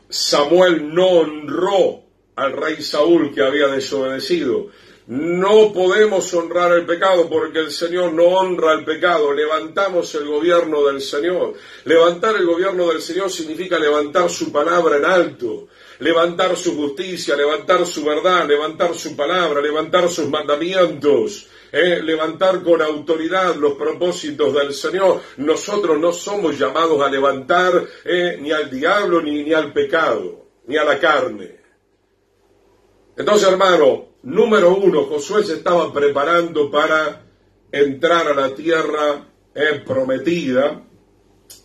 Samuel no honró al rey Saúl que había desobedecido. No podemos honrar el pecado porque el Señor no honra el pecado. Levantamos el gobierno del Señor. Levantar el gobierno del Señor significa levantar su palabra en alto, levantar su justicia, levantar su verdad, levantar su palabra, levantar sus mandamientos. Levantar con autoridad los propósitos del Señor. Nosotros no somos llamados a levantar ni al diablo, ni al pecado, ni a la carne. Entonces, hermano, número 1, Josué se estaba preparando para entrar a la tierra prometida,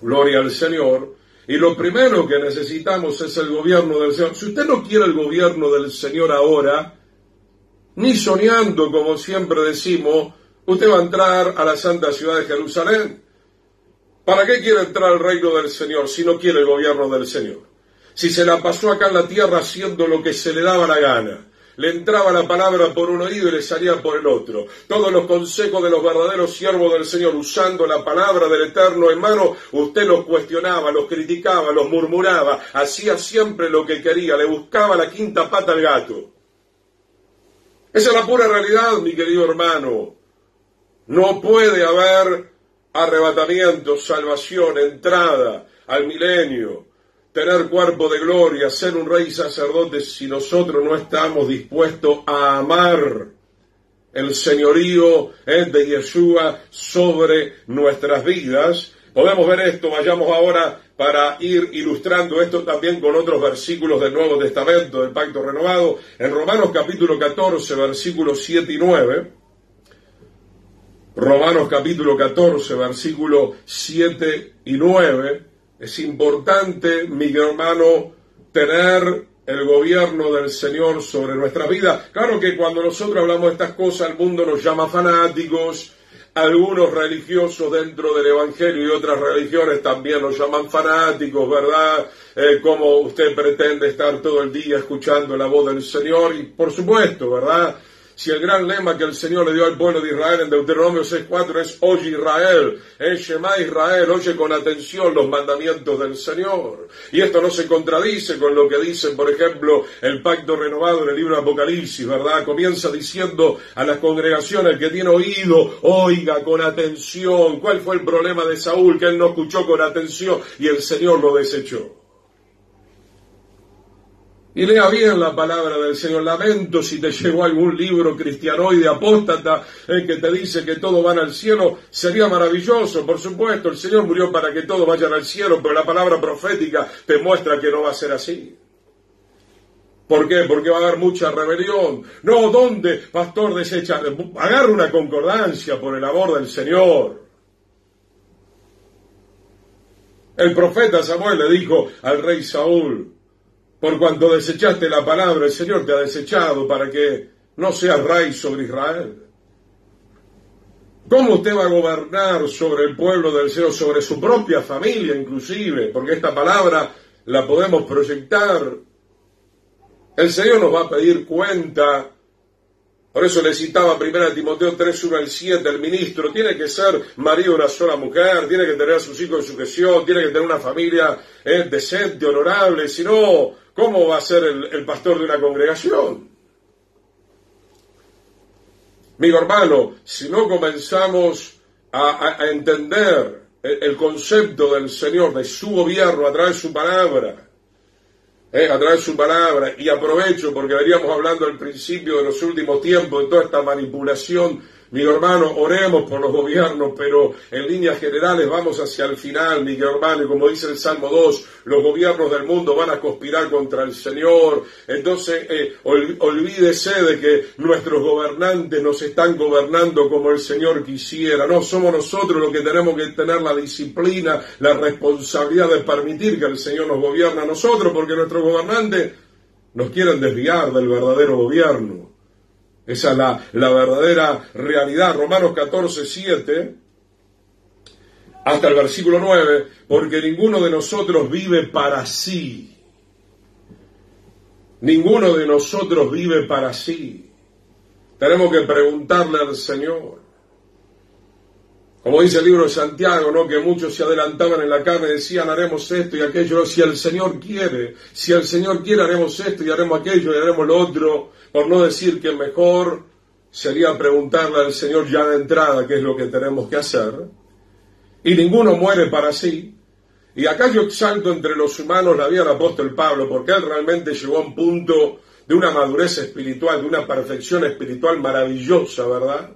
gloria al Señor, y lo primero que necesitamos es el gobierno del Señor. Si usted no quiere el gobierno del Señor ahora, ni soñando, como siempre decimos, usted va a entrar a la santa ciudad de Jerusalén. ¿Para qué quiere entrar al reino del Señor si no quiere el gobierno del Señor? Si se la pasó acá en la tierra haciendo lo que se le daba la gana, le entraba la palabra por un oído y le salía por el otro. Todos los consejos de los verdaderos siervos del Señor, usando la palabra del Eterno en mano, usted los cuestionaba, los criticaba, los murmuraba, hacía siempre lo que quería, le buscaba la quinta pata al gato. Esa es la pura realidad, mi querido hermano. No puede haber arrebatamiento, salvación, entrada al milenio, tener cuerpo de gloria, ser un rey sacerdote, si nosotros no estamos dispuestos a amar el señorío de Yeshua sobre nuestras vidas. Podemos ver esto, vayamos ahora para ir ilustrando esto también con otros versículos del Nuevo Testamento, del Pacto Renovado, en Romanos capítulo 14, versículos 7 y 9. Romanos capítulo 14, versículos 7 y 9. Es importante, mi hermano, tener el gobierno del Señor sobre nuestras vidas. Claro que cuando nosotros hablamos de estas cosas, el mundo nos llama fanáticos. Algunos religiosos dentro del Evangelio y otras religiones también nos llaman fanáticos, ¿verdad? Como usted pretende estar todo el día escuchando la voz del Señor. Y por supuesto, ¿verdad? Si el gran lema que el Señor le dio al pueblo de Israel en Deuteronomio 6:4 es Oye Israel, Shema Israel, oye con atención los mandamientos del Señor. Y esto no se contradice con lo que dice, por ejemplo, el Pacto Renovado en el libro de Apocalipsis, ¿verdad? Comienza diciendo a las congregaciones: el que tiene oído, oiga con atención. ¿Cuál fue el problema de Saúl? Que él no escuchó con atención y el Señor lo desechó. Y lea bien la palabra del Señor. Lamento si te llegó algún libro cristianoide apóstata que te dice que todos van al cielo. Sería maravilloso, por supuesto. El Señor murió para que todos vayan al cielo, pero la palabra profética te muestra que no va a ser así. ¿Por qué? Porque va a haber mucha rebelión. No, ¿dónde, pastor, desecha? Agarra una concordancia por el amor del Señor. El profeta Samuel le dijo al rey Saúl: por cuanto desechaste la palabra, el Señor te ha desechado para que no seas rey sobre Israel. ¿Cómo usted va a gobernar sobre el pueblo del Señor, sobre su propia familia inclusive? Porque esta palabra la podemos proyectar. El Señor nos va a pedir cuenta. Por eso le citaba 1 Timoteo 3, 1 al 7, el ministro tiene que ser marido de una sola mujer, tiene que tener a sus hijos en sujeción, tiene que tener una familia decente, honorable, si no, ¿cómo va a ser el pastor de una congregación? Amigo hermano, si no comenzamos a entender el concepto del Señor, de su gobierno a través de su palabra, y aprovecho porque veníamos hablando al principio de los últimos tiempos de toda esta manipulación. Mi hermano, oremos por los gobiernos, pero en líneas generales vamos hacia el final, mi hermano, y como dice el Salmo 2, los gobiernos del mundo van a conspirar contra el Señor. Entonces, olvídese de que nuestros gobernantes nos están gobernando como el Señor quisiera. No, somos nosotros los que tenemos que tener la disciplina, la responsabilidad de permitir que el Señor nos gobierne a nosotros, porque nuestros gobernantes nos quieren desviar del verdadero gobierno. Esa es la verdadera realidad. Romanos 14, 7, hasta el versículo 9, porque ninguno de nosotros vive para sí. Ninguno de nosotros vive para sí. Tenemos que preguntarle al Señor. Como dice el libro de Santiago, ¿no? Que muchos se adelantaban en la carne y decían, haremos esto y aquello. Si el Señor quiere haremos esto y haremos aquello y haremos lo otro. Por no decir que mejor sería preguntarle al Señor ya de entrada qué es lo que tenemos que hacer. Y ninguno muere para sí. Y acá yo exalto entre los humanos la vida del apóstol Pablo, porque él realmente llegó a un punto de una madurez espiritual, de una perfección espiritual maravillosa, ¿verdad?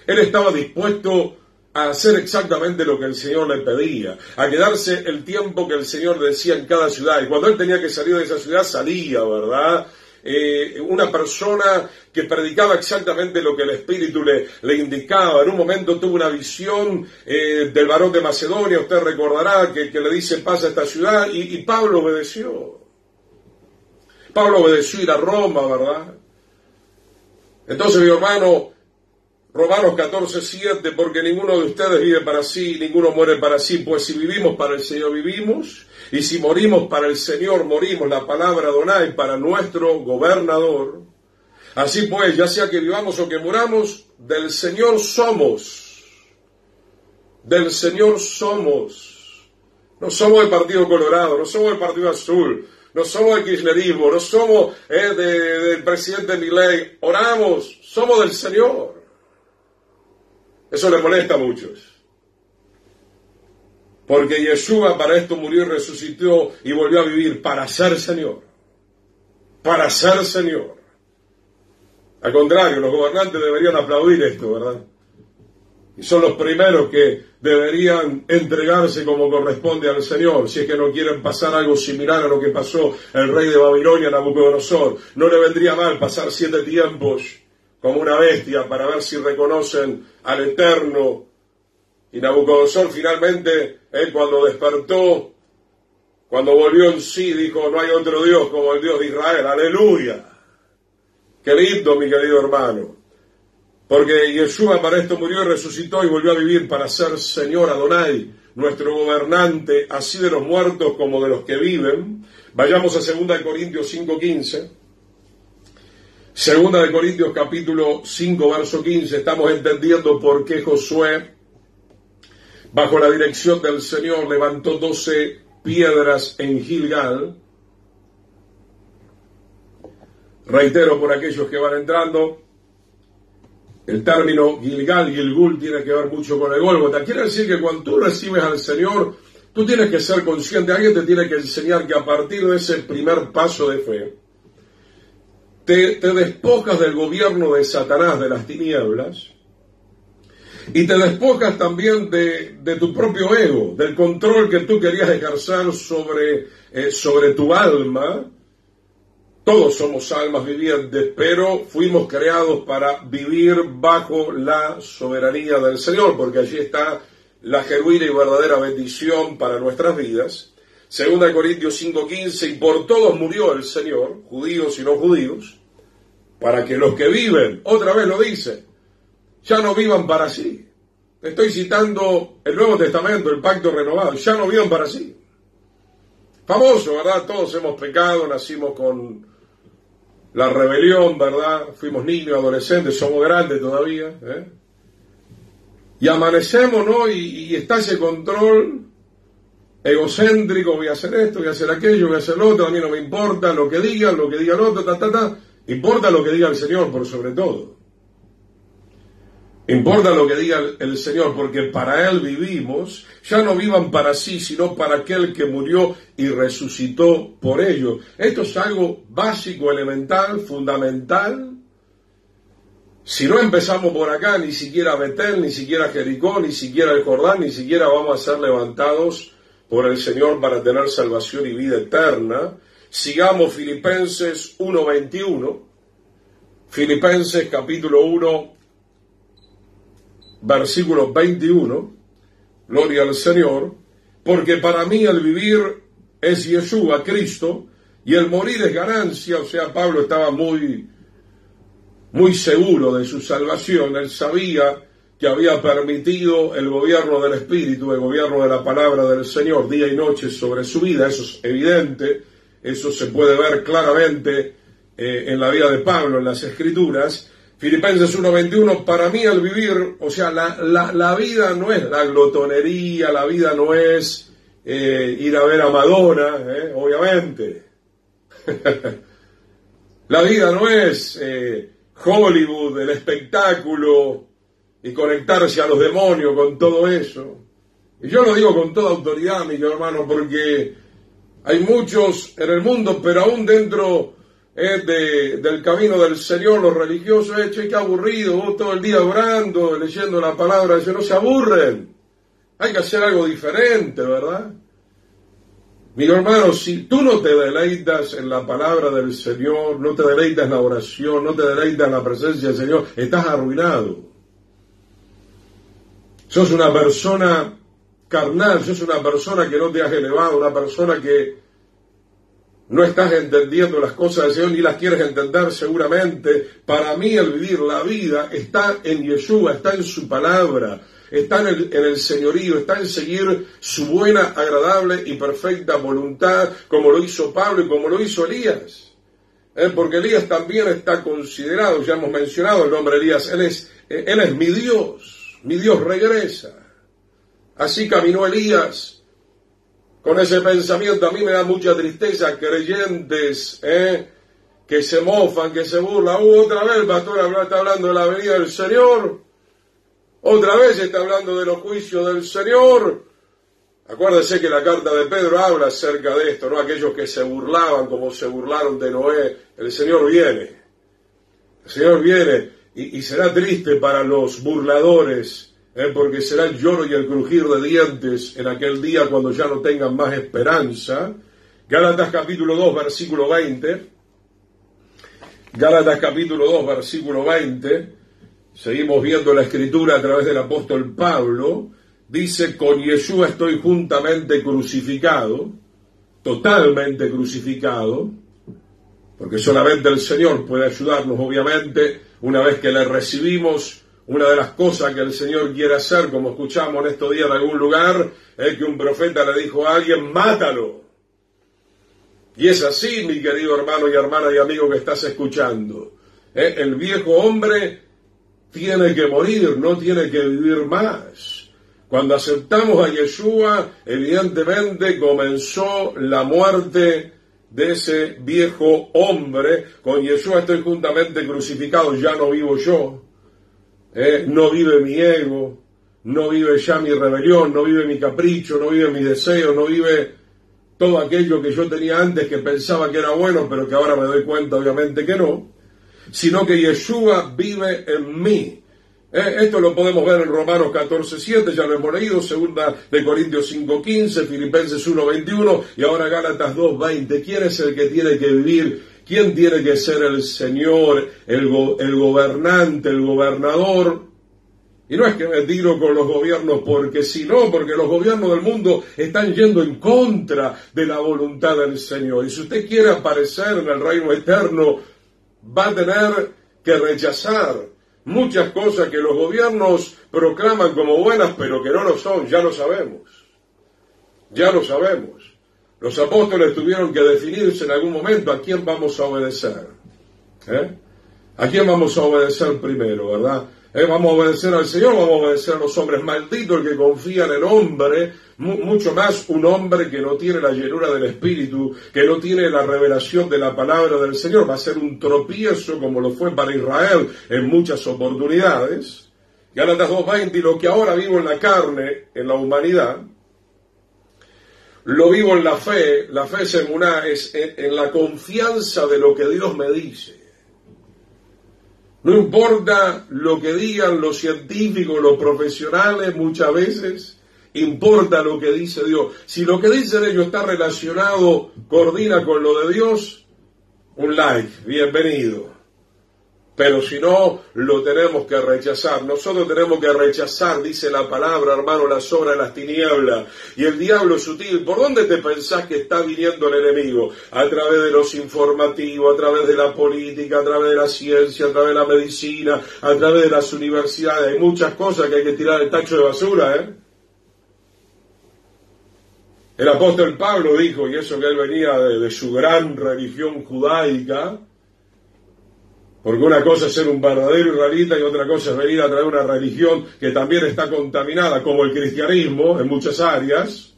Él estaba dispuesto a hacer exactamente lo que el Señor le pedía, a quedarse el tiempo que el Señor decía en cada ciudad. Y cuando él tenía que salir de esa ciudad, salía, ¿verdad? Una persona que predicaba exactamente lo que el Espíritu le indicaba. En un momento tuvo una visión del varón de Macedonia, usted recordará, que le dice, pasa a esta ciudad, y Pablo obedeció. Pablo obedeció ir a Roma, ¿verdad? Entonces, mi hermano, Romanos 14, 7, porque ninguno de ustedes vive para sí, ninguno muere para sí, pues si vivimos para el Señor vivimos, y si morimos para el Señor morimos, la palabra Adonai para nuestro gobernador. Así pues, ya sea que vivamos o que muramos, del Señor somos. Del Señor somos. No somos del Partido Colorado, no somos del Partido Azul, no somos del kirchnerismo, no somos del presidente Milei. Oramos, somos del Señor. Eso le molesta a muchos. Porque Yeshua para esto murió y resucitó y volvió a vivir para ser Señor. Para ser Señor. Al contrario, los gobernantes deberían aplaudir esto, ¿verdad? Y son los primeros que deberían entregarse como corresponde al Señor, si es que no quieren pasar algo similar a lo que pasó el rey de Babilonia, Nabucodonosor. No le vendría mal pasar 7 tiempos como una bestia para ver si reconocen al Eterno. Y Nabucodonosor finalmente, cuando despertó, cuando volvió en sí, dijo, no hay otro Dios como el Dios de Israel. ¡Aleluya! ¡Qué lindo, mi querido hermano! Porque Yeshua para esto murió y resucitó y volvió a vivir para ser Señor Adonai, nuestro gobernante, así de los muertos como de los que viven. Vayamos a 2 Corintios 5:15. 2 Corintios capítulo 5, verso 15, estamos entendiendo por qué Josué, bajo la dirección del Señor, levantó 12 piedras en Gilgal. Reitero por aquellos que van entrando, el término Gilgal, Gilgul, tiene que ver mucho con el Gólgota. Quiere decir que cuando tú recibes al Señor, tú tienes que ser consciente, alguien te tiene que enseñar que a partir de ese primer paso de fe, te despojas del gobierno de Satanás, de las tinieblas, y te despojas también de tu propio ego, del control que tú querías ejercer sobre tu alma, Todos somos almas vivientes, pero fuimos creados para vivir bajo la soberanía del Señor, porque allí está la genuina y verdadera bendición para nuestras vidas. 2 Corintios 5:15, y por todos murió el Señor, judíos y no judíos, para que los que viven, otra vez lo dice, ya no vivan para sí. Estoy citando el Nuevo Testamento, el Pacto Renovado, ya no vivan para sí. Famoso, ¿verdad? Todos hemos pecado, nacimos con la rebelión, ¿verdad? Fuimos niños, adolescentes, somos grandes todavía, ¿eh? Y amanecemos, ¿no? Y está ese control egocéntrico, voy a hacer esto, voy a hacer aquello, voy a hacer lo otro, a mí no me importa lo que digan el otro, importa lo que diga el Señor por sobre todo. Importa lo que diga el Señor, porque para Él vivimos. Ya no vivan para sí, sino para aquel que murió y resucitó por ellos. Esto es algo básico, elemental, fundamental. Si no empezamos por acá, ni siquiera Betel, ni siquiera Jericó, ni siquiera el Jordán, ni siquiera vamos a ser levantados por el Señor para tener salvación y vida eterna. Sigamos Filipenses 1:21. Filipenses capítulo 1. Versículo 21, gloria al Señor, porque para mí el vivir es Yeshua, Cristo, y el morir es ganancia. O sea, Pablo estaba muy seguro de su salvación. Él sabía que había permitido el gobierno del Espíritu, el gobierno de la palabra del Señor, día y noche sobre su vida. Eso es evidente, eso se puede ver claramente en la vida de Pablo, en las Escrituras. Filipenses 1:21, para mí el vivir, o sea, la vida no es la glotonería, la vida no es ir a ver a Madonna, obviamente. La vida no es Hollywood, el espectáculo y conectarse a los demonios con todo eso. Y yo lo digo con toda autoridad, mi hermano, porque hay muchos en el mundo, pero aún dentro del camino del Señor, los religiosos, che, qué aburrido, vos todo el día orando, leyendo la palabra, no se aburren. Hay que hacer algo diferente, ¿verdad? Mi hermano, si tú no te deleitas en la palabra del Señor, no te deleitas en la oración, no te deleitas en la presencia del Señor, estás arruinado. Sos una persona carnal, sos una persona que no te has elevado, una persona que no estás entendiendo las cosas del Señor, ni las quieres entender seguramente. Para mí el vivir la vida está en Yeshua, está en su palabra, está en el señorío, está en seguir su buena, agradable y perfecta voluntad, como lo hizo Pablo y como lo hizo Elías. Porque Elías también está considerado, ya hemos mencionado el nombre de Elías, él es mi Dios regresa. Así caminó Elías. Con ese pensamiento. A mí me da mucha tristeza creyentes que se mofan, que se burlan. Otra vez el pastor está hablando de la venida del Señor. Otra vez está hablando de los juicios del Señor. Acuérdese que la carta de Pedro habla acerca de esto, ¿no? Aquellos que se burlaban como se burlaron de Noé. El Señor viene. El Señor viene y será triste para los burladores. Porque será el lloro y el crujir de dientes en aquel día cuando ya no tengan más esperanza. Gálatas capítulo 2, versículo 20. Gálatas capítulo 2, versículo 20. Seguimos viendo la escritura a través del apóstol Pablo. Dice, con Yeshua estoy juntamente crucificado, totalmente crucificado, porque solamente el Señor puede ayudarnos, obviamente, una vez que le recibimos. Una de las cosas que el Señor quiere hacer, como escuchamos en estos días en algún lugar, es que un profeta le dijo a alguien, mátalo. Y es así, mi querido hermano y hermana y amigo que estás escuchando. El viejo hombre tiene que morir, no tiene que vivir más. Cuando aceptamos a Yeshua, evidentemente comenzó la muerte de ese viejo hombre. Con Yeshua estoy juntamente crucificado, ya no vivo yo. No vive mi ego, no vive ya mi rebelión, no vive mi capricho, no vive mi deseo, no vive todo aquello que yo tenía antes que pensaba que era bueno, pero que ahora me doy cuenta obviamente que no, sino que Yeshua vive en mí. Esto lo podemos ver en Romanos 14:7, ya lo hemos leído, 2 Corintios 5:15, Filipenses 1:21 y ahora Gálatas 2:20. ¿Quién es el que tiene que vivir ¿Quién tiene que ser el Señor, el gobernante, el gobernador? Y no es que me tiro con los gobiernos porque sí, no, porque los gobiernos del mundo están yendo en contra de la voluntad del Señor. Y si usted quiere aparecer en el reino eterno, va a tener que rechazar muchas cosas que los gobiernos proclaman como buenas, pero que no lo son, ya lo sabemos. Ya lo sabemos. Los apóstoles tuvieron que definirse en algún momento a quién vamos a obedecer. ¿A quién vamos a obedecer primero, verdad? Vamos a obedecer al Señor, vamos a obedecer a los hombres. Maldito el que confía en el hombre, mucho más un hombre que no tiene la llenura del Espíritu, que no tiene la revelación de la palabra del Señor. Va a ser un tropiezo como lo fue para Israel en muchas oportunidades. Gálatas 2:20, y lo que ahora vivo en la carne, en la humanidad, lo vivo en la fe es en la confianza de lo que Dios me dice. No importa lo que digan los científicos, los profesionales, muchas veces importa lo que dice Dios. Si lo que dicen ellos está relacionado, coordina con lo de Dios, un like, bienvenido. Pero si no, lo tenemos que rechazar. Nosotros tenemos que rechazar, dice la palabra, hermano, las obras de las tinieblas. Y el diablo es sutil. ¿Por dónde te pensás que está viniendo el enemigo? A través de los informativos, a través de la política, a través de la ciencia, a través de la medicina, a través de las universidades. Hay muchas cosas que hay que tirar el tacho de basura, El apóstol Pablo dijo, y eso que él venía de su gran religión judaica, porque una cosa es ser un verdadero israelita y otra cosa es venir a traer una religión que también está contaminada, como el cristianismo, en muchas áreas.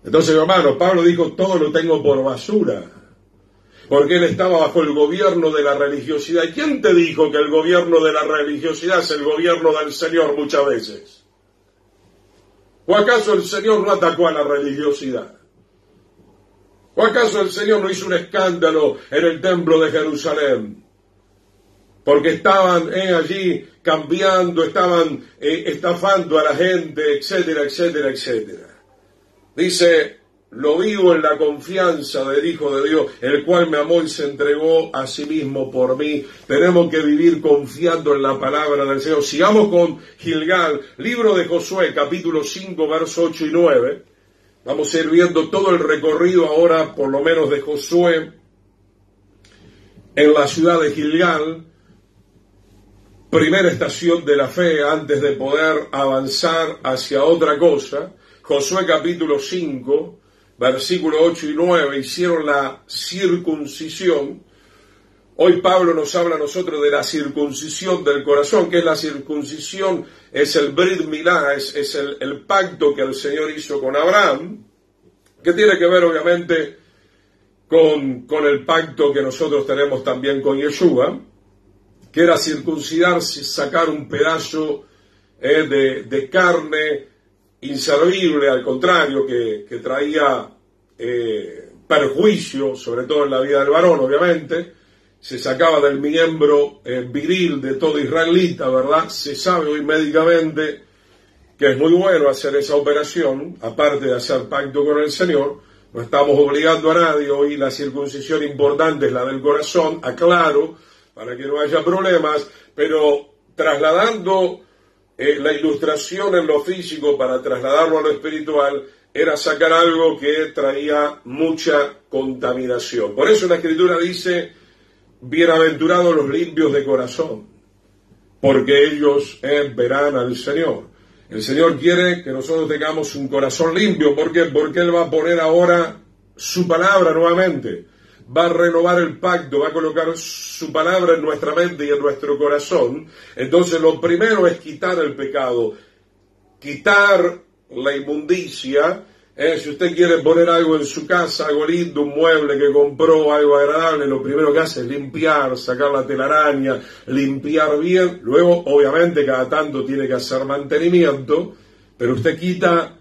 Entonces, hermano, Pablo dijo, todo lo tengo por basura, porque él estaba bajo el gobierno de la religiosidad. ¿Y quién te dijo que el gobierno de la religiosidad es el gobierno del Señor muchas veces? ¿O acaso el Señor no atacó a la religiosidad? ¿O acaso el Señor no hizo un escándalo en el templo de Jerusalén? Porque estaban allí cambiando, estaban estafando a la gente, etcétera, etcétera, etcétera. Dice, lo vivo en la confianza del Hijo de Dios, el cual me amó y se entregó a sí mismo por mí. Tenemos que vivir confiando en la palabra del Señor. Sigamos con Gilgal, libro de Josué, capítulo 5, versos 8 y 9. Vamos a ir viendo todo el recorrido ahora, por lo menos de Josué, en la ciudad de Gilgal, primera estación de la fe antes de poder avanzar hacia otra cosa. Josué capítulo 5, versículos 8 y 9, hicieron la circuncisión. Hoy Pablo nos habla a nosotros de la circuncisión del corazón. ¿Qué es la circuncisión? Es el Brit Milá, es el pacto que el Señor hizo con Abraham, que tiene que ver obviamente con el pacto que nosotros tenemos también con Yeshua, que era circuncidarse, sacar un pedazo de carne inservible, al contrario, que traía perjuicio, sobre todo en la vida del varón, obviamente. Se sacaba del miembro viril de todo israelita, ¿verdad? Se sabe hoy médicamente que es muy bueno hacer esa operación, aparte de hacer pacto con el Señor. No estamos obligando a nadie, hoy la circuncisión importante es la del corazón, aclaro, para que no haya problemas, pero trasladando la ilustración en lo físico para trasladarlo a lo espiritual, era sacar algo que traía mucha contaminación. Por eso la Escritura dice, bienaventurados los limpios de corazón, porque ellos verán al Señor. El Señor quiere que nosotros tengamos un corazón limpio. ¿Por qué? Porque Él va a poner ahora su palabra nuevamente. Va a renovar el pacto, va a colocar su palabra en nuestra mente y en nuestro corazón. Entonces lo primero es quitar el pecado, quitar la inmundicia. Si usted quiere poner algo en su casa, algo lindo, un mueble que compró, algo agradable, lo primero que hace es limpiar, sacar la telaraña, limpiar bien. Luego, obviamente, cada tanto tiene que hacer mantenimiento, pero usted quita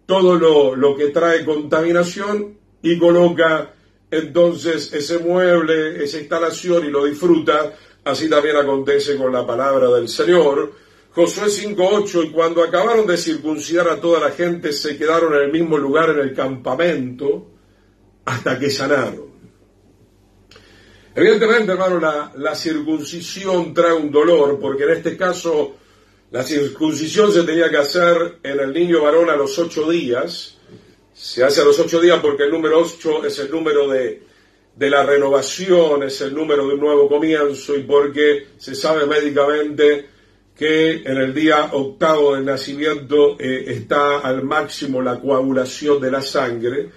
todo lo que trae contaminación y coloca entonces ese mueble, esa instalación y lo disfruta. Así también acontece con la palabra del Señor. Josué 5:8, y cuando acabaron de circuncidar a toda la gente, se quedaron en el mismo lugar en el campamento. hasta que sanaron. Evidentemente, hermano, la circuncisión trae un dolor, porque en este caso la circuncisión se tenía que hacer en el niño varón a los 8 días. Se hace a los 8 días porque el número 8 es el número de la renovación, es el número de un nuevo comienzo, y porque se sabe médicamente que en el día 8º del nacimiento está al máximo la coagulación de la sangre.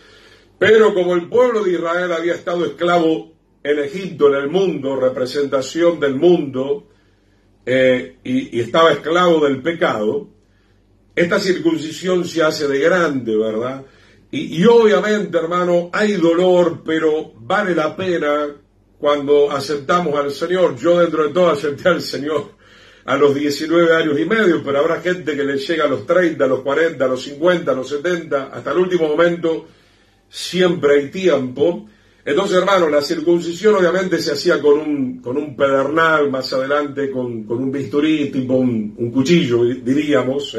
Pero como el pueblo de Israel había estado esclavo en Egipto, en el mundo, representación del mundo, y estaba esclavo del pecado, esta circuncisión se hace de grande, ¿verdad? Y obviamente, hermano, hay dolor, pero vale la pena cuando aceptamos al Señor. Yo dentro de todo acepté al Señor a los 19 años y medio, pero habrá gente que le llega a los 30, a los 40, a los 50, a los 70, hasta el último momento. Siempre hay tiempo. Entonces, hermano, la circuncisión obviamente se hacía con un pedernal, más adelante con un bisturí, tipo un cuchillo, diríamos.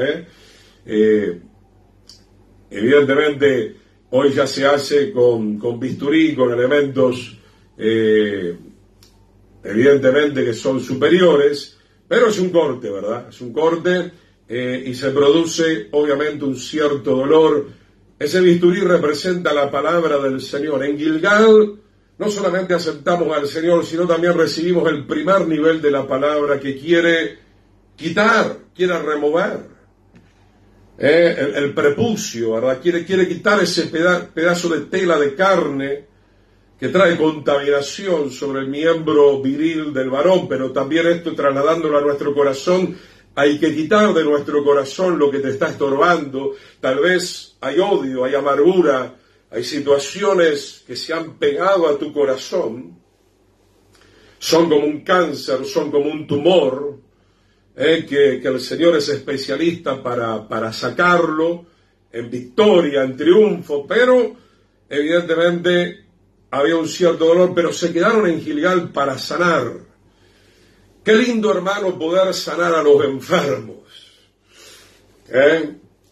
Evidentemente, hoy ya se hace con bisturí, con elementos, evidentemente, que son superiores, pero es un corte, ¿verdad? Es un corte y se produce, obviamente, un cierto dolor. Ese bisturí representa la palabra del Señor. En Gilgal no solamente aceptamos al Señor, sino también recibimos el primer nivel de la palabra que quiere quitar, quiere remover. El prepucio, ¿verdad? Quiere quitar ese pedazo de tela de carne que trae contaminación sobre el miembro viril del varón, pero también esto trasladándolo a nuestro corazón. Hay que quitar de nuestro corazón lo que te está estorbando. Tal vez hay odio, hay amargura, hay situaciones que se han pegado a tu corazón. Son como un cáncer, son como un tumor, que el Señor es especialista para sacarlo en victoria, en triunfo, pero evidentemente había un cierto dolor, pero se quedaron en Gilgal para sanar. Qué lindo, hermano, poder sanar a los enfermos.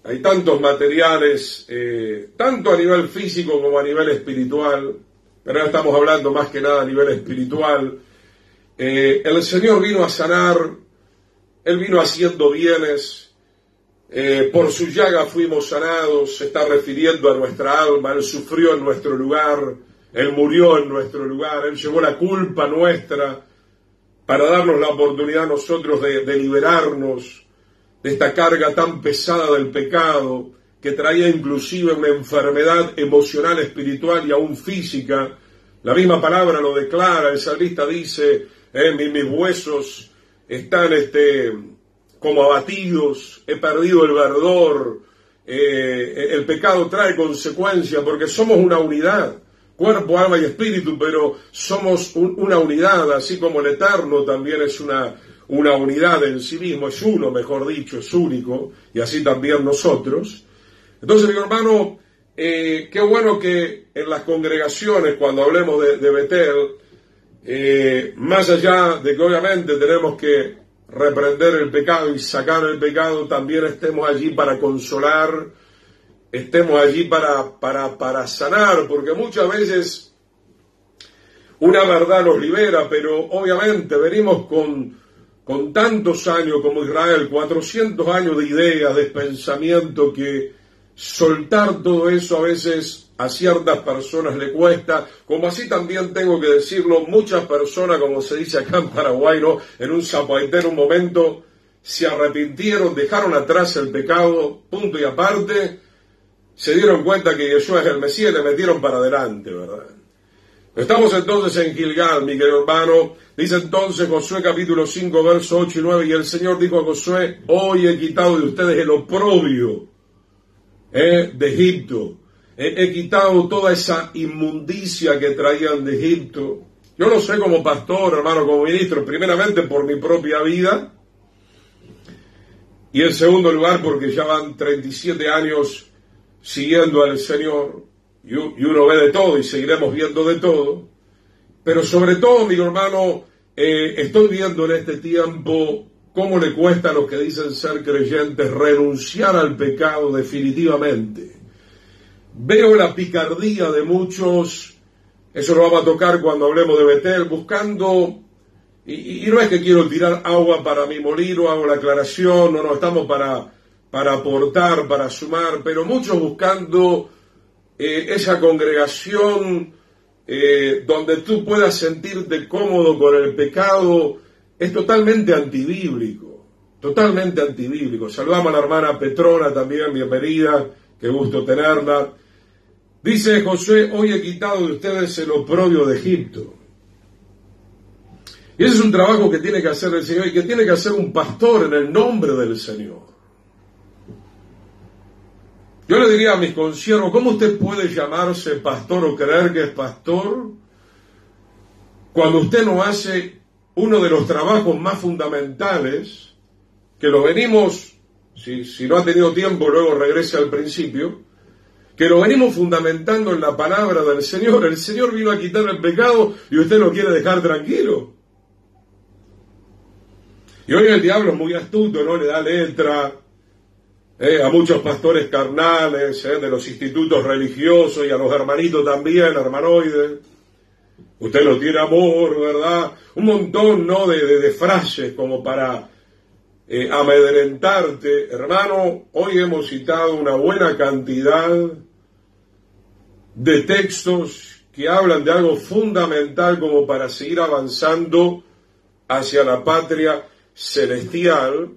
Hay tantos materiales, tanto a nivel físico como a nivel espiritual, pero ahora estamos hablando más que nada a nivel espiritual. El Señor vino a sanar, Él vino haciendo bienes, por su llaga fuimos sanados, se está refiriendo a nuestra alma. Él sufrió en nuestro lugar, Él murió en nuestro lugar, Él llevó la culpa nuestra, para darnos la oportunidad a nosotros de liberarnos de esta carga tan pesada del pecado, que traía inclusive una enfermedad emocional, espiritual y aún física. La misma palabra lo declara, el salmista dice, mis huesos están como abatidos, he perdido el verdor. El pecado trae consecuencias porque somos una unidad. Cuerpo, alma y espíritu, pero somos una unidad, así como el Eterno también es una unidad en sí mismo, es uno, mejor dicho, es único, y así también nosotros. Entonces, mi hermano, qué bueno que en las congregaciones, cuando hablemos de Betel, más allá de que obviamente tenemos que reprender el pecado y sacar el pecado, también estemos allí para consolar, estemos allí para sanar, porque muchas veces una verdad nos libera, pero obviamente venimos con tantos años como Israel, 400 años de ideas, de pensamiento, que soltar todo eso a veces a ciertas personas le cuesta, como así también tengo que decirlo, muchas personas, como se dice acá en Paraguay, ¿no? En un zapaité, en un momento, se arrepintieron, dejaron atrás el pecado, punto y aparte, se dieron cuenta que Yeshua es el Mesías y le metieron para adelante, ¿verdad? Estamos entonces en Gilgal, mi querido hermano. Dice entonces Josué capítulo 5, versos 8 y 9, y el Señor dijo a Josué, hoy he quitado de ustedes el oprobio de Egipto. He quitado toda esa inmundicia que traían de Egipto. Yo lo sé como pastor, hermano, como ministro, primeramente por mi propia vida, y en segundo lugar porque ya van 37 años siguiendo al Señor, y uno ve de todo y seguiremos viendo de todo, pero sobre todo, mi hermano, estoy viendo en este tiempo cómo le cuesta a los que dicen ser creyentes renunciar al pecado definitivamente. Veo la picardía de muchos, eso lo vamos a tocar cuando hablemos de Betel, buscando, y no es que quiero tirar agua para mi molino, hago la aclaración, no, estamos para aportar, para sumar, pero muchos buscando esa congregación donde tú puedas sentirte cómodo con el pecado, es totalmente antibíblico, totalmente antibíblico. Saludamos a la hermana Petrona también, bienvenida, qué gusto tenerla. Dice Josué, hoy he quitado de ustedes el oprobio de Egipto. Y ese es un trabajo que tiene que hacer el Señor y que tiene que hacer un pastor en el nombre del Señor. Yo le diría a mis consiervos, ¿cómo usted puede llamarse pastor o creer que es pastor cuando usted no hace uno de los trabajos más fundamentales, que lo venimos, si no ha tenido tiempo, luego regrese al principio, que lo venimos fundamentando en la palabra del Señor? El Señor vino a quitar el pecado y usted lo quiere dejar tranquilo. Y hoy el diablo es muy astuto, ¿no? Le da letra a muchos pastores carnales de los institutos religiosos y a los hermanitos también, hermanoides. Usted no tiene amor, ¿verdad? Un montón, ¿no? de frases como para amedrentarte. Hermano, hoy hemos citado una buena cantidad de textos que hablan de algo fundamental como para seguir avanzando hacia la patria celestial,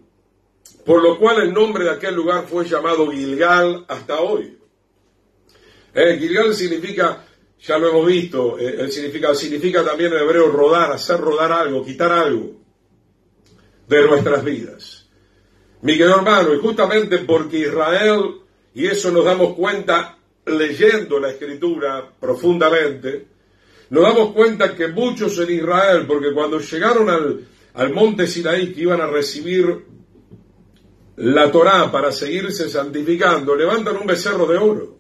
por lo cual el nombre de aquel lugar fue llamado Gilgal hasta hoy. Gilgal significa, ya lo hemos visto, significa también en hebreo rodar, hacer rodar algo, quitar algo de nuestras vidas. Mi querido hermano, y justamente porque Israel, y eso nos damos cuenta leyendo la Escritura profundamente, nos damos cuenta que muchos en Israel, porque cuando llegaron al monte Sinaí, que iban a recibir la Torá para seguirse santificando, levantan un becerro de oro.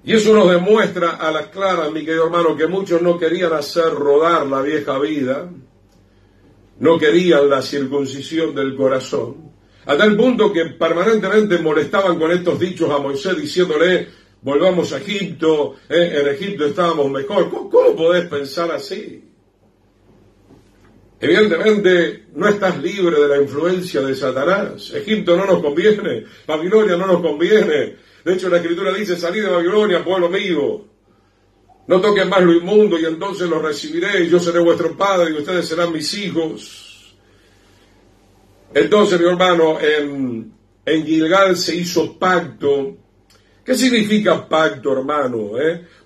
Y eso nos demuestra a las claras, mi querido hermano, que muchos no querían hacer rodar la vieja vida, no querían la circuncisión del corazón, a tal punto que permanentemente molestaban con estos dichos a Moisés, diciéndole, volvamos a Egipto, en Egipto estábamos mejor. ¿Cómo podés pensar así? Evidentemente no estás libre de la influencia de Satanás. Egipto no nos conviene, Babilonia no nos conviene. De hecho la Escritura dice, salid de Babilonia, pueblo mío, no toquen más lo inmundo y entonces lo recibiré y yo seré vuestro padre y ustedes serán mis hijos. Entonces, mi hermano, en Gilgal se hizo pacto. ¿Qué significa pacto, hermano?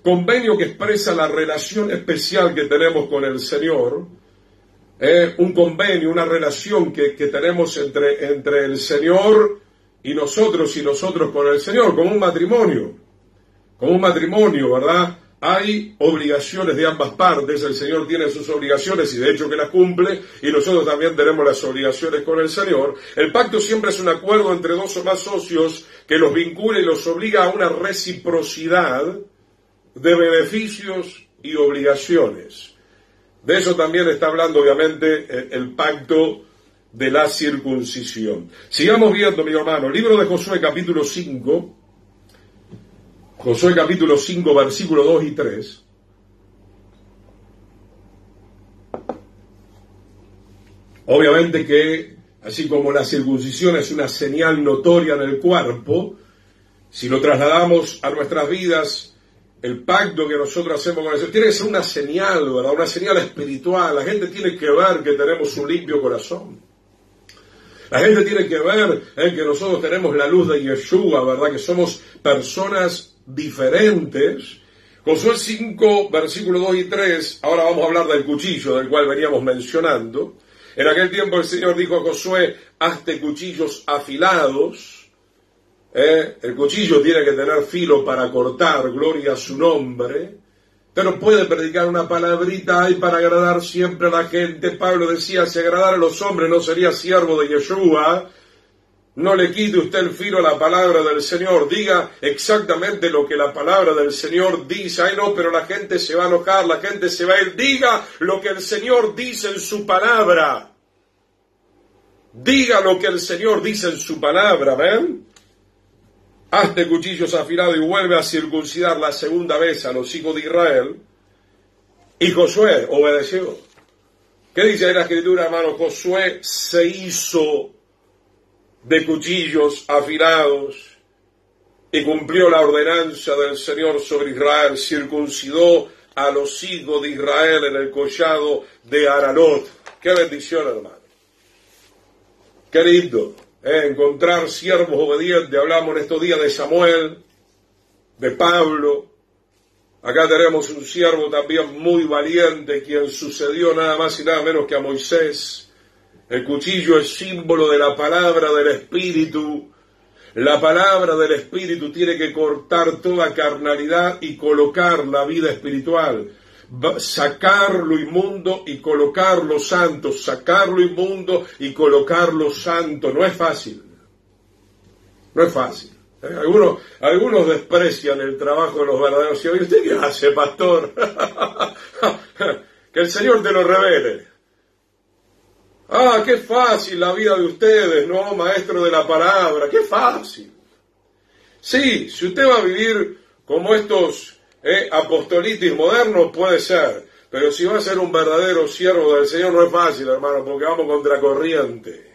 Convenio que expresa la relación especial que tenemos con el Señor. Un convenio, una relación que tenemos entre el Señor y nosotros con el Señor, como un matrimonio, ¿verdad? Hay obligaciones de ambas partes, el Señor tiene sus obligaciones y de hecho que las cumple, y nosotros también tenemos las obligaciones con el Señor. El pacto siempre es un acuerdo entre dos o más socios que los vincula y los obliga a una reciprocidad de beneficios y obligaciones. De eso también está hablando obviamente el pacto de la circuncisión. Sigamos viendo, mi hermano, libro de Josué capítulo 5, Josué capítulo 5, versículos 2 y 3. Obviamente que, así como la circuncisión es una señal notoria en el cuerpo, si lo trasladamos a nuestras vidas, el pacto que nosotros hacemos con el Señor tiene que ser una señal, ¿verdad? Una señal espiritual. La gente tiene que ver que tenemos un limpio corazón. La gente tiene que ver que nosotros tenemos la luz de Yeshua, ¿verdad? Que somos personas diferentes. Josué 5, versículos 2 y 3, ahora vamos a hablar del cuchillo del cual veníamos mencionando. En aquel tiempo el Señor dijo a Josué, hazte cuchillos afilados. El cuchillo tiene que tener filo para cortar, gloria a su nombre. Usted no puede predicar una palabrita ahí para agradar siempre a la gente. Pablo decía, si agradara a los hombres no sería siervo de Yeshua. No le quite usted el filo a la palabra del Señor. Diga exactamente lo que la palabra del Señor dice. Ay no, pero la gente se va a enojar, la gente se va a ir. Diga lo que el Señor dice en su palabra. Diga lo que el Señor dice en su palabra, ¿ven? hazte cuchillos afilados y vuelve a circuncidar la segunda vez a los hijos de Israel. Y Josué obedeció. ¿Qué dice ahí la Escritura, hermano? Josué se hizo de cuchillos afilados y cumplió la ordenanza del Señor sobre Israel, circuncidó a los hijos de Israel en el collado de Aralot. ¡Qué bendición, hermano! ¡Qué lindo! Encontrar siervos obedientes. Hablamos en estos días de Samuel, de Pablo. Acá tenemos un siervo también muy valiente, quien sucedió nada más y nada menos que a Moisés. El cuchillo es símbolo de la palabra del Espíritu. La palabra del Espíritu tiene que cortar toda carnalidad y colocar la vida espiritual. Sacar lo inmundo y colocar lo santo. Sacar lo inmundo y colocar lo santo. No es fácil. No es fácil. Algunos desprecian el trabajo de los verdaderos siervos. ¿Y usted qué hace, pastor? Que el Señor te lo revele. Ah, qué fácil la vida de ustedes, ¿no? Maestro de la palabra, qué fácil. Sí, si usted va a vivir como estos apostolitis modernos, puede ser. Pero si va a ser un verdadero siervo del Señor, no es fácil, hermano, porque vamos contra corriente.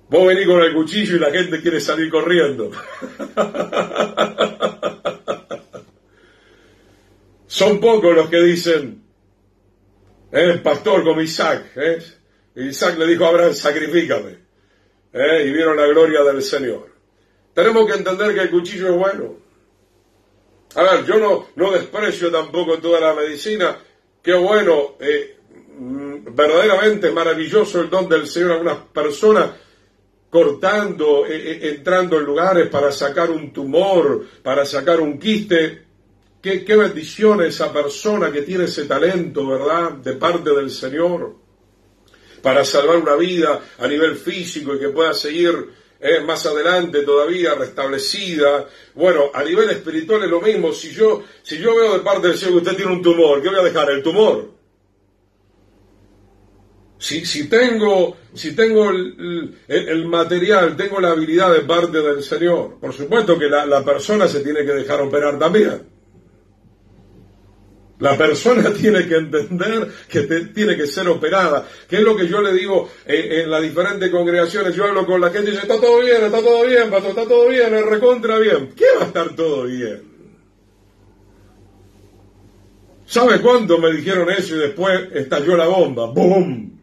Vos venís con el cuchillo y la gente quiere salir corriendo. Son pocos los que dicen, pastor como Isaac, Isaac le dijo a Abraham, sacrifícame. Y vieron la gloria del Señor. Tenemos que entender que el cuchillo es bueno. A ver, yo no desprecio tampoco toda la medicina. Qué bueno, verdaderamente es maravilloso el don del Señor a algunas personas cortando, entrando en lugares para sacar un tumor, para sacar un quiste. Qué bendición esa persona que tiene ese talento, ¿verdad?, de parte del Señor, para salvar una vida a nivel físico y que pueda seguir más adelante todavía restablecida. Bueno, a nivel espiritual es lo mismo. Si yo veo de parte del Señor que usted tiene un tumor, ¿qué voy a dejar? El tumor. Si tengo el material, tengo la habilidad de parte del Señor, por supuesto que la persona se tiene que dejar operar también. La persona tiene que entender que tiene que ser operada, que es lo que yo le digo en las diferentes congregaciones. Yo hablo con la gente y dice, está todo bien, pastor, está todo bien, es recontra bien. ¿Qué va a estar todo bien? ¿Sabe cuánto me dijeron eso y después estalló la bomba? ¡Bum!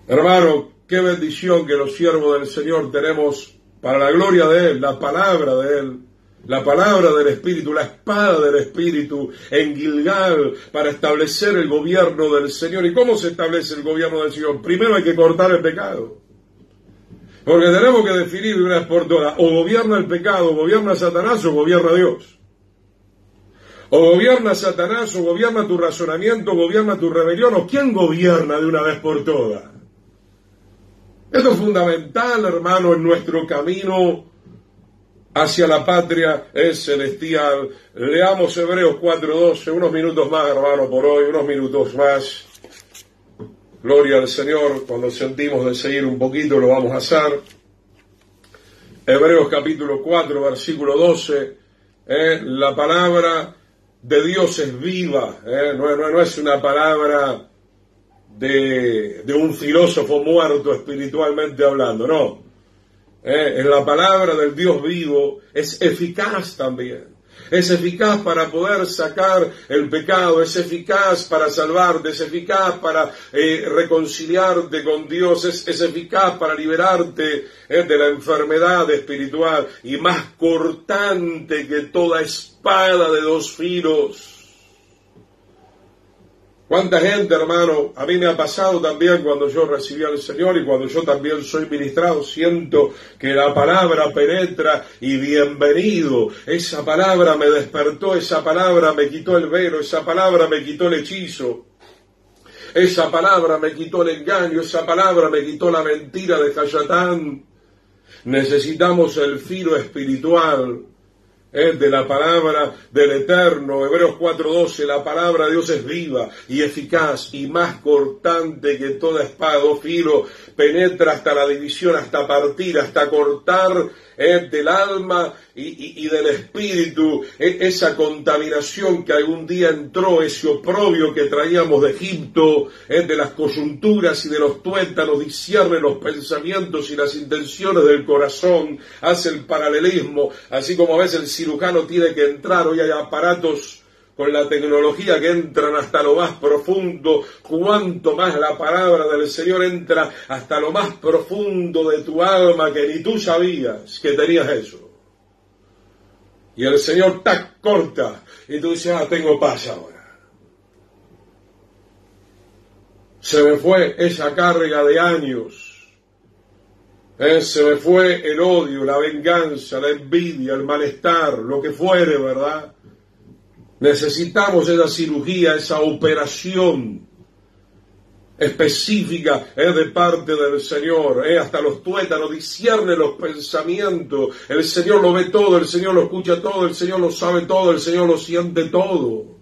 Hermano, qué bendición que los siervos del Señor tenemos para la gloria de Él, la palabra de Él. La palabra del Espíritu, la espada del Espíritu en Gilgal para establecer el gobierno del Señor. ¿Y cómo se establece el gobierno del Señor? Primero hay que cortar el pecado. Porque tenemos que definir de una vez por todas, o gobierna el pecado, gobierna Satanás o gobierna Dios. O gobierna Satanás o gobierna tu razonamiento, gobierna tu rebelión, o ¿quién gobierna de una vez por todas? Esto es fundamental, hermano, en nuestro camino hacia la patria celestial. Leamos Hebreos 4:12, unos minutos más, hermano, por hoy, unos minutos más. Gloria al Señor, cuando sentimos de seguir un poquito lo vamos a hacer. Hebreos capítulo 4, versículo 12, la palabra de Dios es viva, no es una palabra de un filósofo muerto espiritualmente hablando, no. En la palabra del Dios vivo es eficaz también. Es eficaz para poder sacar el pecado, es eficaz para salvarte, es eficaz para reconciliarte con Dios, es eficaz para liberarte de la enfermedad espiritual y más cortante que toda espada de dos filos. ¿Cuánta gente, hermano? A mí me ha pasado también cuando yo recibí al Señor y cuando yo también soy ministrado, siento que la palabra penetra y bienvenido. Esa palabra me despertó, esa palabra me quitó el velo, esa palabra me quitó el hechizo, esa palabra me quitó el engaño, esa palabra me quitó la mentira de Hayatán. Necesitamos el filo espiritual de la palabra del Eterno. Hebreos 4:12, la palabra de Dios es viva y eficaz y más cortante que toda espada de dos filos, penetra hasta la división, hasta partir, hasta cortar del alma y del espíritu, esa contaminación que algún día entró, ese oprobio que traíamos de Egipto, de las coyunturas y de los tuétanos, discierne los pensamientos y las intenciones del corazón, hace el paralelismo, así como a veces el cirujano tiene que entrar. Hoy hay aparatos con la tecnología que entran hasta lo más profundo, cuanto más la palabra del Señor entra hasta lo más profundo de tu alma, que ni tú sabías que tenías eso. Y el Señor tac, corta, y tú dices, tengo paz ahora. Se me fue esa carga de años, se me fue el odio, la venganza, la envidia, el malestar, lo que fuere, ¿verdad? Necesitamos esa cirugía, esa operación específica de parte del Señor. Hasta los tuétanos, discierne los pensamientos. El Señor lo ve todo, el Señor lo escucha todo, el Señor lo sabe todo, el Señor lo siente todo.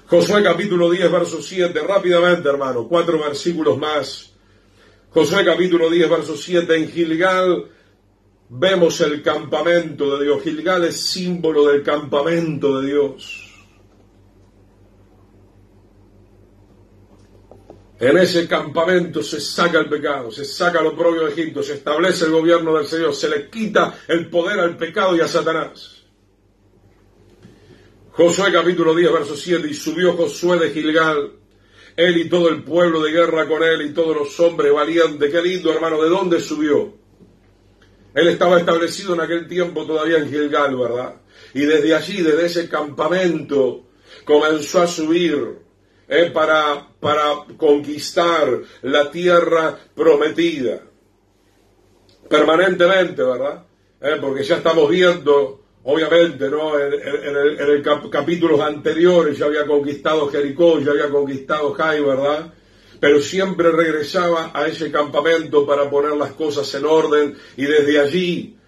Josué capítulo 10, verso 7, rápidamente hermano, 4 versículos más. Josué capítulo 10, verso 7, en Gilgal vemos el campamento de Dios. Gilgal es símbolo del campamento de Dios. En ese campamento se saca el pecado, se saca lo propio de Egipto, se establece el gobierno del Señor, se le quita el poder al pecado y a Satanás. Josué capítulo 10, verso 7, y subió Josué de Gilgal, él y todo el pueblo de guerra con él y todos los hombres valientes. Qué lindo, hermano, ¿de dónde subió? Él estaba establecido en aquel tiempo todavía en Gilgal, ¿verdad? Y desde allí, desde ese campamento, comenzó a subir para conquistar la tierra prometida. Permanentemente, ¿verdad? Porque ya estamos viendo, obviamente, ¿no? En el capítulos anteriores ya había conquistado Jericó, ya había conquistado Jai, ¿verdad? Pero siempre regresaba a ese campamento para poner las cosas en orden y desde allí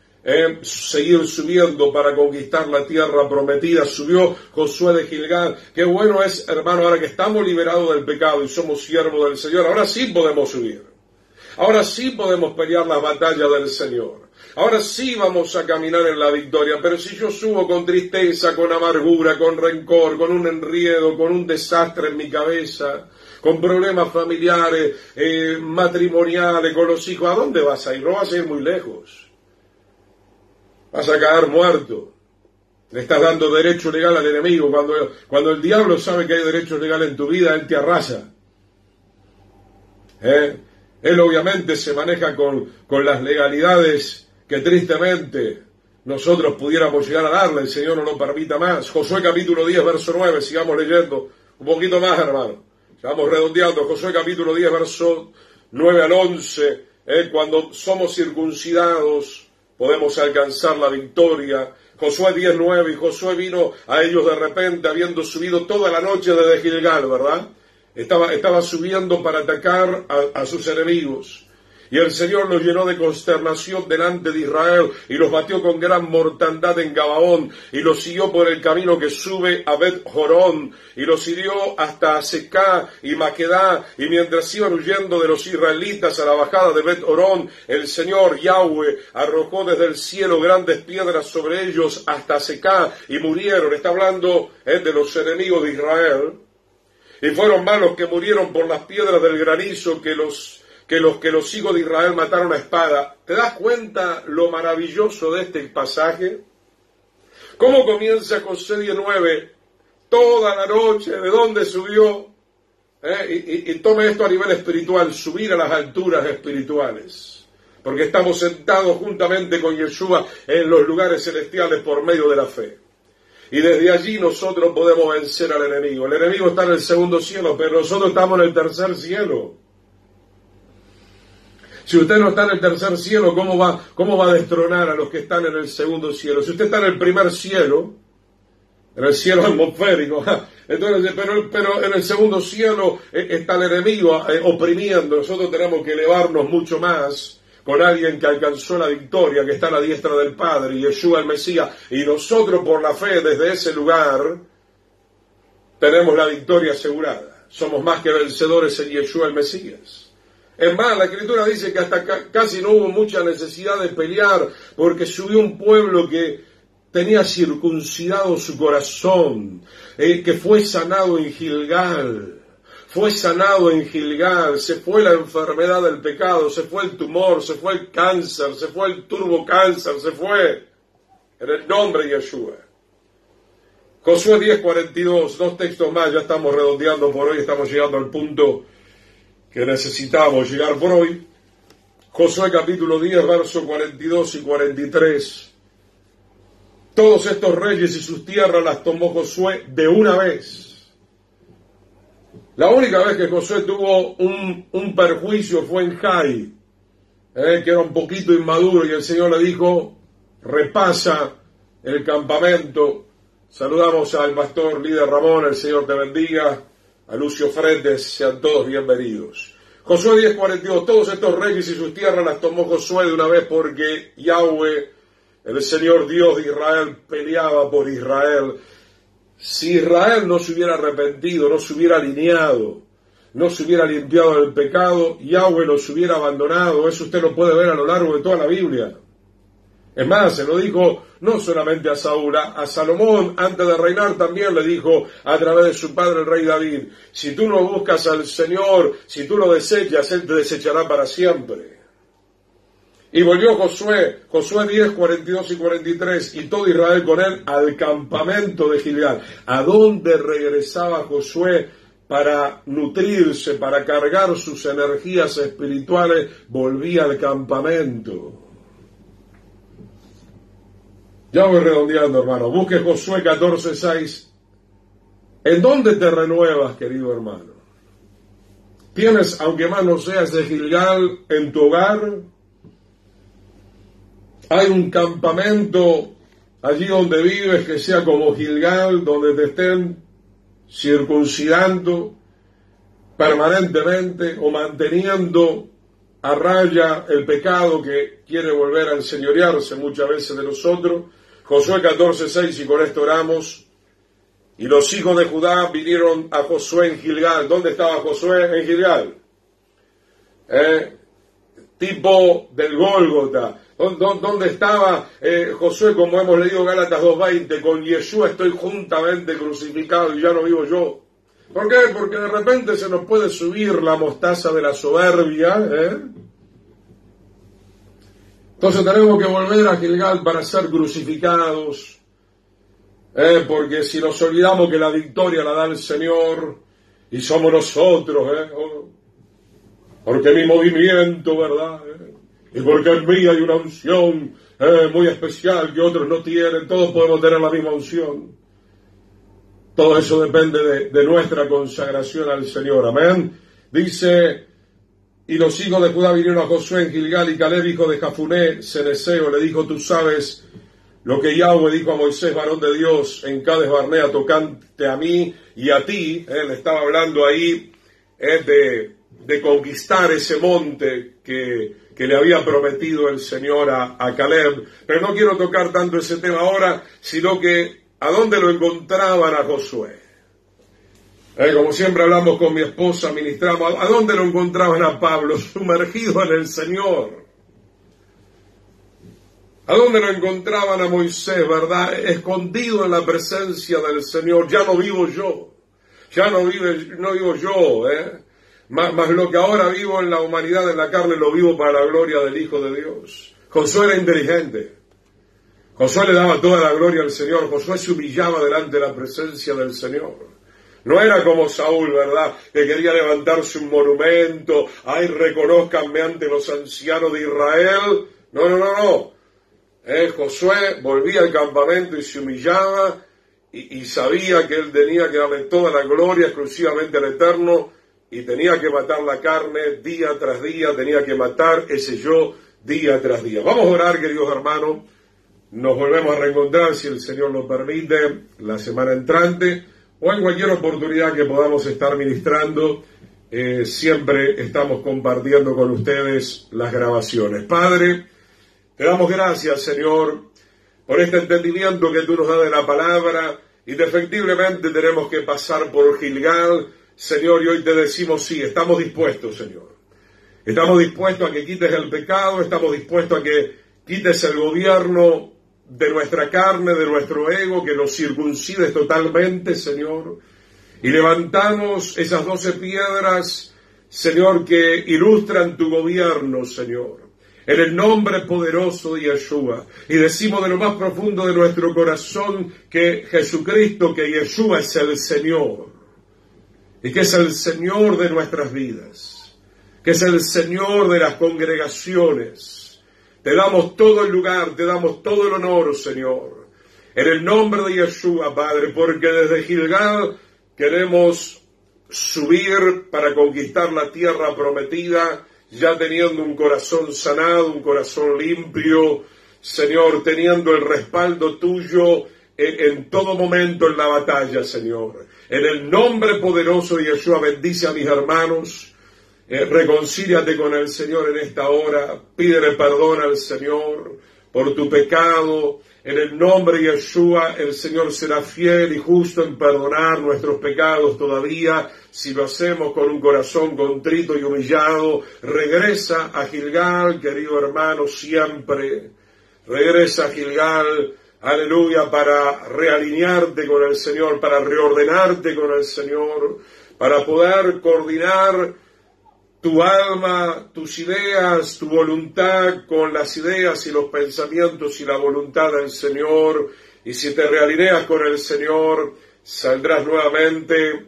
seguir subiendo para conquistar la tierra prometida. Subió Josué de Gilgal. Qué bueno es, hermano, ahora que estamos liberados del pecado y somos siervos del Señor, ahora sí podemos subir. Ahora sí podemos pelear las batallas del Señor. Ahora sí vamos a caminar en la victoria. Pero si yo subo con tristeza, con amargura, con rencor, con un enredo, con un desastre en mi cabeza, con problemas familiares, matrimoniales, con los hijos, ¿a dónde vas a ir? No vas a ir muy lejos. Vas a caer muerto. Le estás dando derecho legal al enemigo. Cuando el diablo sabe que hay derecho legal en tu vida, él te arrasa. Él obviamente se maneja con las legalidades que tristemente nosotros pudiéramos llegar a darle. El Señor no lo permita más. Josué capítulo 10, verso 9, sigamos leyendo un poquito más, hermano. Vamos redondeando. Josué capítulo 10, verso 9 al 11. Cuando somos circuncidados podemos alcanzar la victoria. Josué 10:9, y Josué vino a ellos de repente, habiendo subido toda la noche desde Gilgal, ¿verdad? Estaba subiendo para atacar a sus enemigos. Y el Señor los llenó de consternación delante de Israel, y los batió con gran mortandad en Gabaón, y los siguió por el camino que sube a Bet-Jorón, y los hirió hasta Secá y Maquedá, y mientras iban huyendo de los israelitas a la bajada de Bet-Jorón, el Señor Yahweh arrojó desde el cielo grandes piedras sobre ellos hasta Secá, y murieron. Está hablando de los enemigos de Israel, y fueron más los que murieron por las piedras del granizo que los hijos de Israel mataron a espada. ¿Te das cuenta lo maravilloso de este pasaje? ¿Cómo comienza Josué 19? Toda la noche, ¿de dónde subió? Y tome esto a nivel espiritual, subir a las alturas espirituales. Porque estamos sentados juntamente con Yeshua en los lugares celestiales por medio de la fe. Y desde allí nosotros podemos vencer al enemigo. El enemigo está en el segundo cielo, pero nosotros estamos en el tercer cielo. Si usted no está en el tercer cielo, ¿cómo va a destronar a los que están en el segundo cielo? Si usted está en el primer cielo, en el cielo atmosférico, entonces, pero en el segundo cielo está el enemigo oprimiendo. Nosotros tenemos que elevarnos mucho más con alguien que alcanzó la victoria, que está a la diestra del Padre, Yeshua el Mesías, y nosotros por la fe desde ese lugar tenemos la victoria asegurada. Somos más que vencedores en Yeshua el Mesías. Es más, la Escritura dice que hasta casi no hubo mucha necesidad de pelear, porque subió un pueblo que tenía circuncidado su corazón, que fue sanado en Gilgal. Fue sanado en Gilgal, se fue la enfermedad del pecado, se fue el tumor, se fue el cáncer, se fue el turbocáncer, se fue en el nombre de Yeshua. Josué 10:42, 2 textos más, ya estamos redondeando por hoy, estamos llegando al punto que necesitamos llegar por hoy. Josué capítulo 10, versos 42 y 43. Todos estos reyes y sus tierras las tomó Josué de una vez. La única vez que Josué tuvo un perjuicio fue en Jai, que era un poquito inmaduro, y el Señor le dijo, repasa el campamento. Saludamos al pastor líder Ramón, el Señor te bendiga, a Lucio Fretes, sean todos bienvenidos. Josué 10:42, todos estos reyes y sus tierras las tomó Josué de una vez porque Yahweh, el Señor Dios de Israel, peleaba por Israel. Si Israel no se hubiera arrepentido, no se hubiera alineado, no se hubiera limpiado del pecado, Yahweh los hubiera abandonado. Eso usted lo puede ver a lo largo de toda la Biblia. Es más, se lo dijo no solamente a Saúl, a Salomón antes de reinar también le dijo a través de su padre el rey David, si tú no buscas al Señor, si tú lo desechas, Él te desechará para siempre. Y volvió Josué 10, 42 y 43, y todo Israel con él al campamento de Gilgal. ¿A dónde regresaba Josué para nutrirse, para cargar sus energías espirituales? Volvía al campamento. Ya voy redondeando, hermano. Busque Josué 14:6. ¿En dónde te renuevas, querido hermano? ¿Tienes, aunque más no seas de Gilgal, en tu hogar? Hay un campamento allí donde vives que sea como Gilgal, donde te estén circuncidando permanentemente o manteniendo a raya el pecado que quiere volver a enseñorearse muchas veces de nosotros. Josué 14:6, y con esto oramos. Y los hijos de Judá vinieron a Josué en Gilgal. ¿Dónde estaba Josué? En Gilgal. Tipo del Gólgota. ¿Dónde estaba Josué? Como hemos leído Gálatas 2:20, con Yeshua estoy juntamente crucificado y ya no vivo yo. ¿Por qué? Porque de repente se nos puede subir la mostaza de la soberbia. Entonces tenemos que volver a Gilgal para ser crucificados. Porque si nos olvidamos que la victoria la da el Señor y somos nosotros, porque mi movimiento, ¿verdad? Y porque en mí hay una unción muy especial que otros no tienen, todos podemos tener la misma unción. Todo eso depende de nuestra consagración al Señor, amén. Dice, y los hijos de Judá vinieron a Josué en Gilgal, y Caleb, hijo de Jefuné, ceneseo, le dijo, tú sabes lo que Yahweh dijo a Moisés, varón de Dios, en Cades Barnea, tocante a mí y a ti. Él estaba hablando ahí de conquistar ese monte que le había prometido el Señor a Caleb. Pero no quiero tocar tanto ese tema ahora, sino que ¿a dónde lo encontraban a Josué? Como siempre hablamos con mi esposa, ministramos, ¿a dónde lo encontraban a Pablo? Sumergido en el Señor. ¿A dónde lo encontraban a Moisés, verdad? Escondido en la presencia del Señor. Ya no vivo yo. Ya no vivo yo, Mas lo que ahora vivo en la humanidad, en la carne, lo vivo para la gloria del Hijo de Dios. Josué era inteligente. Josué le daba toda la gloria al Señor. Josué se humillaba delante de la presencia del Señor. No era como Saúl, ¿verdad? Que quería levantarse un monumento. ¡Ay, reconózcanme ante los ancianos de Israel! No. Josué volvía al campamento y se humillaba y sabía que él tenía que darle toda la gloria exclusivamente al Eterno y tenía que matar la carne día tras día, tenía que matar ese yo día tras día. Vamos a orar, queridos hermanos. Nos volvemos a reencontrar, si el Señor lo permite, la semana entrante o en cualquier oportunidad que podamos estar ministrando siempre estamos compartiendo con ustedes las grabaciones. Padre, te damos gracias, Señor, por este entendimiento que tú nos das de la palabra. Indefectiblemente tenemos que pasar por Gilgal, Señor, y hoy te decimos sí, estamos dispuestos, Señor. Estamos dispuestos a que quites el pecado, estamos dispuestos a que quites el gobierno de nuestra carne, de nuestro ego, que nos circuncides totalmente, Señor. Y levantamos esas 12 piedras, Señor, que ilustran tu gobierno, Señor, en el nombre poderoso de Yeshua. Y decimos de lo más profundo de nuestro corazón que Jesucristo, que Yeshua es el Señor, y que es el Señor de nuestras vidas, que es el Señor de las congregaciones. Te damos todo el lugar, te damos todo el honor, Señor, en el nombre de Yeshua, Padre, porque desde Gilgal queremos subir para conquistar la tierra prometida, ya teniendo un corazón sanado, un corazón limpio, Señor, teniendo el respaldo tuyo en todo momento en la batalla, Señor. En el nombre poderoso de Yeshua, bendice a mis hermanos, reconcíliate con el Señor en esta hora, pídele perdón al Señor por tu pecado. En el nombre de Yeshua, el Señor será fiel y justo en perdonar nuestros pecados todavía, si lo hacemos con un corazón contrito y humillado. Regresa a Gilgal, querido hermano, siempre. Regresa a Gilgal, aleluya, para realinearte con el Señor, para reordenarte con el Señor, para poder coordinar tu alma, tus ideas, tu voluntad con las ideas y los pensamientos y la voluntad del Señor. Y si te realineas con el Señor, saldrás nuevamente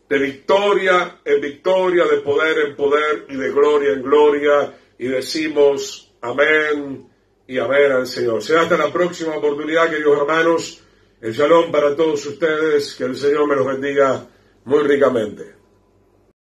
de victoria en victoria, de poder en poder y de gloria en gloria. Y decimos amén y amén al Señor. Será hasta la próxima oportunidad, queridos hermanos. El shalom para todos ustedes. Que el Señor me los bendiga muy ricamente.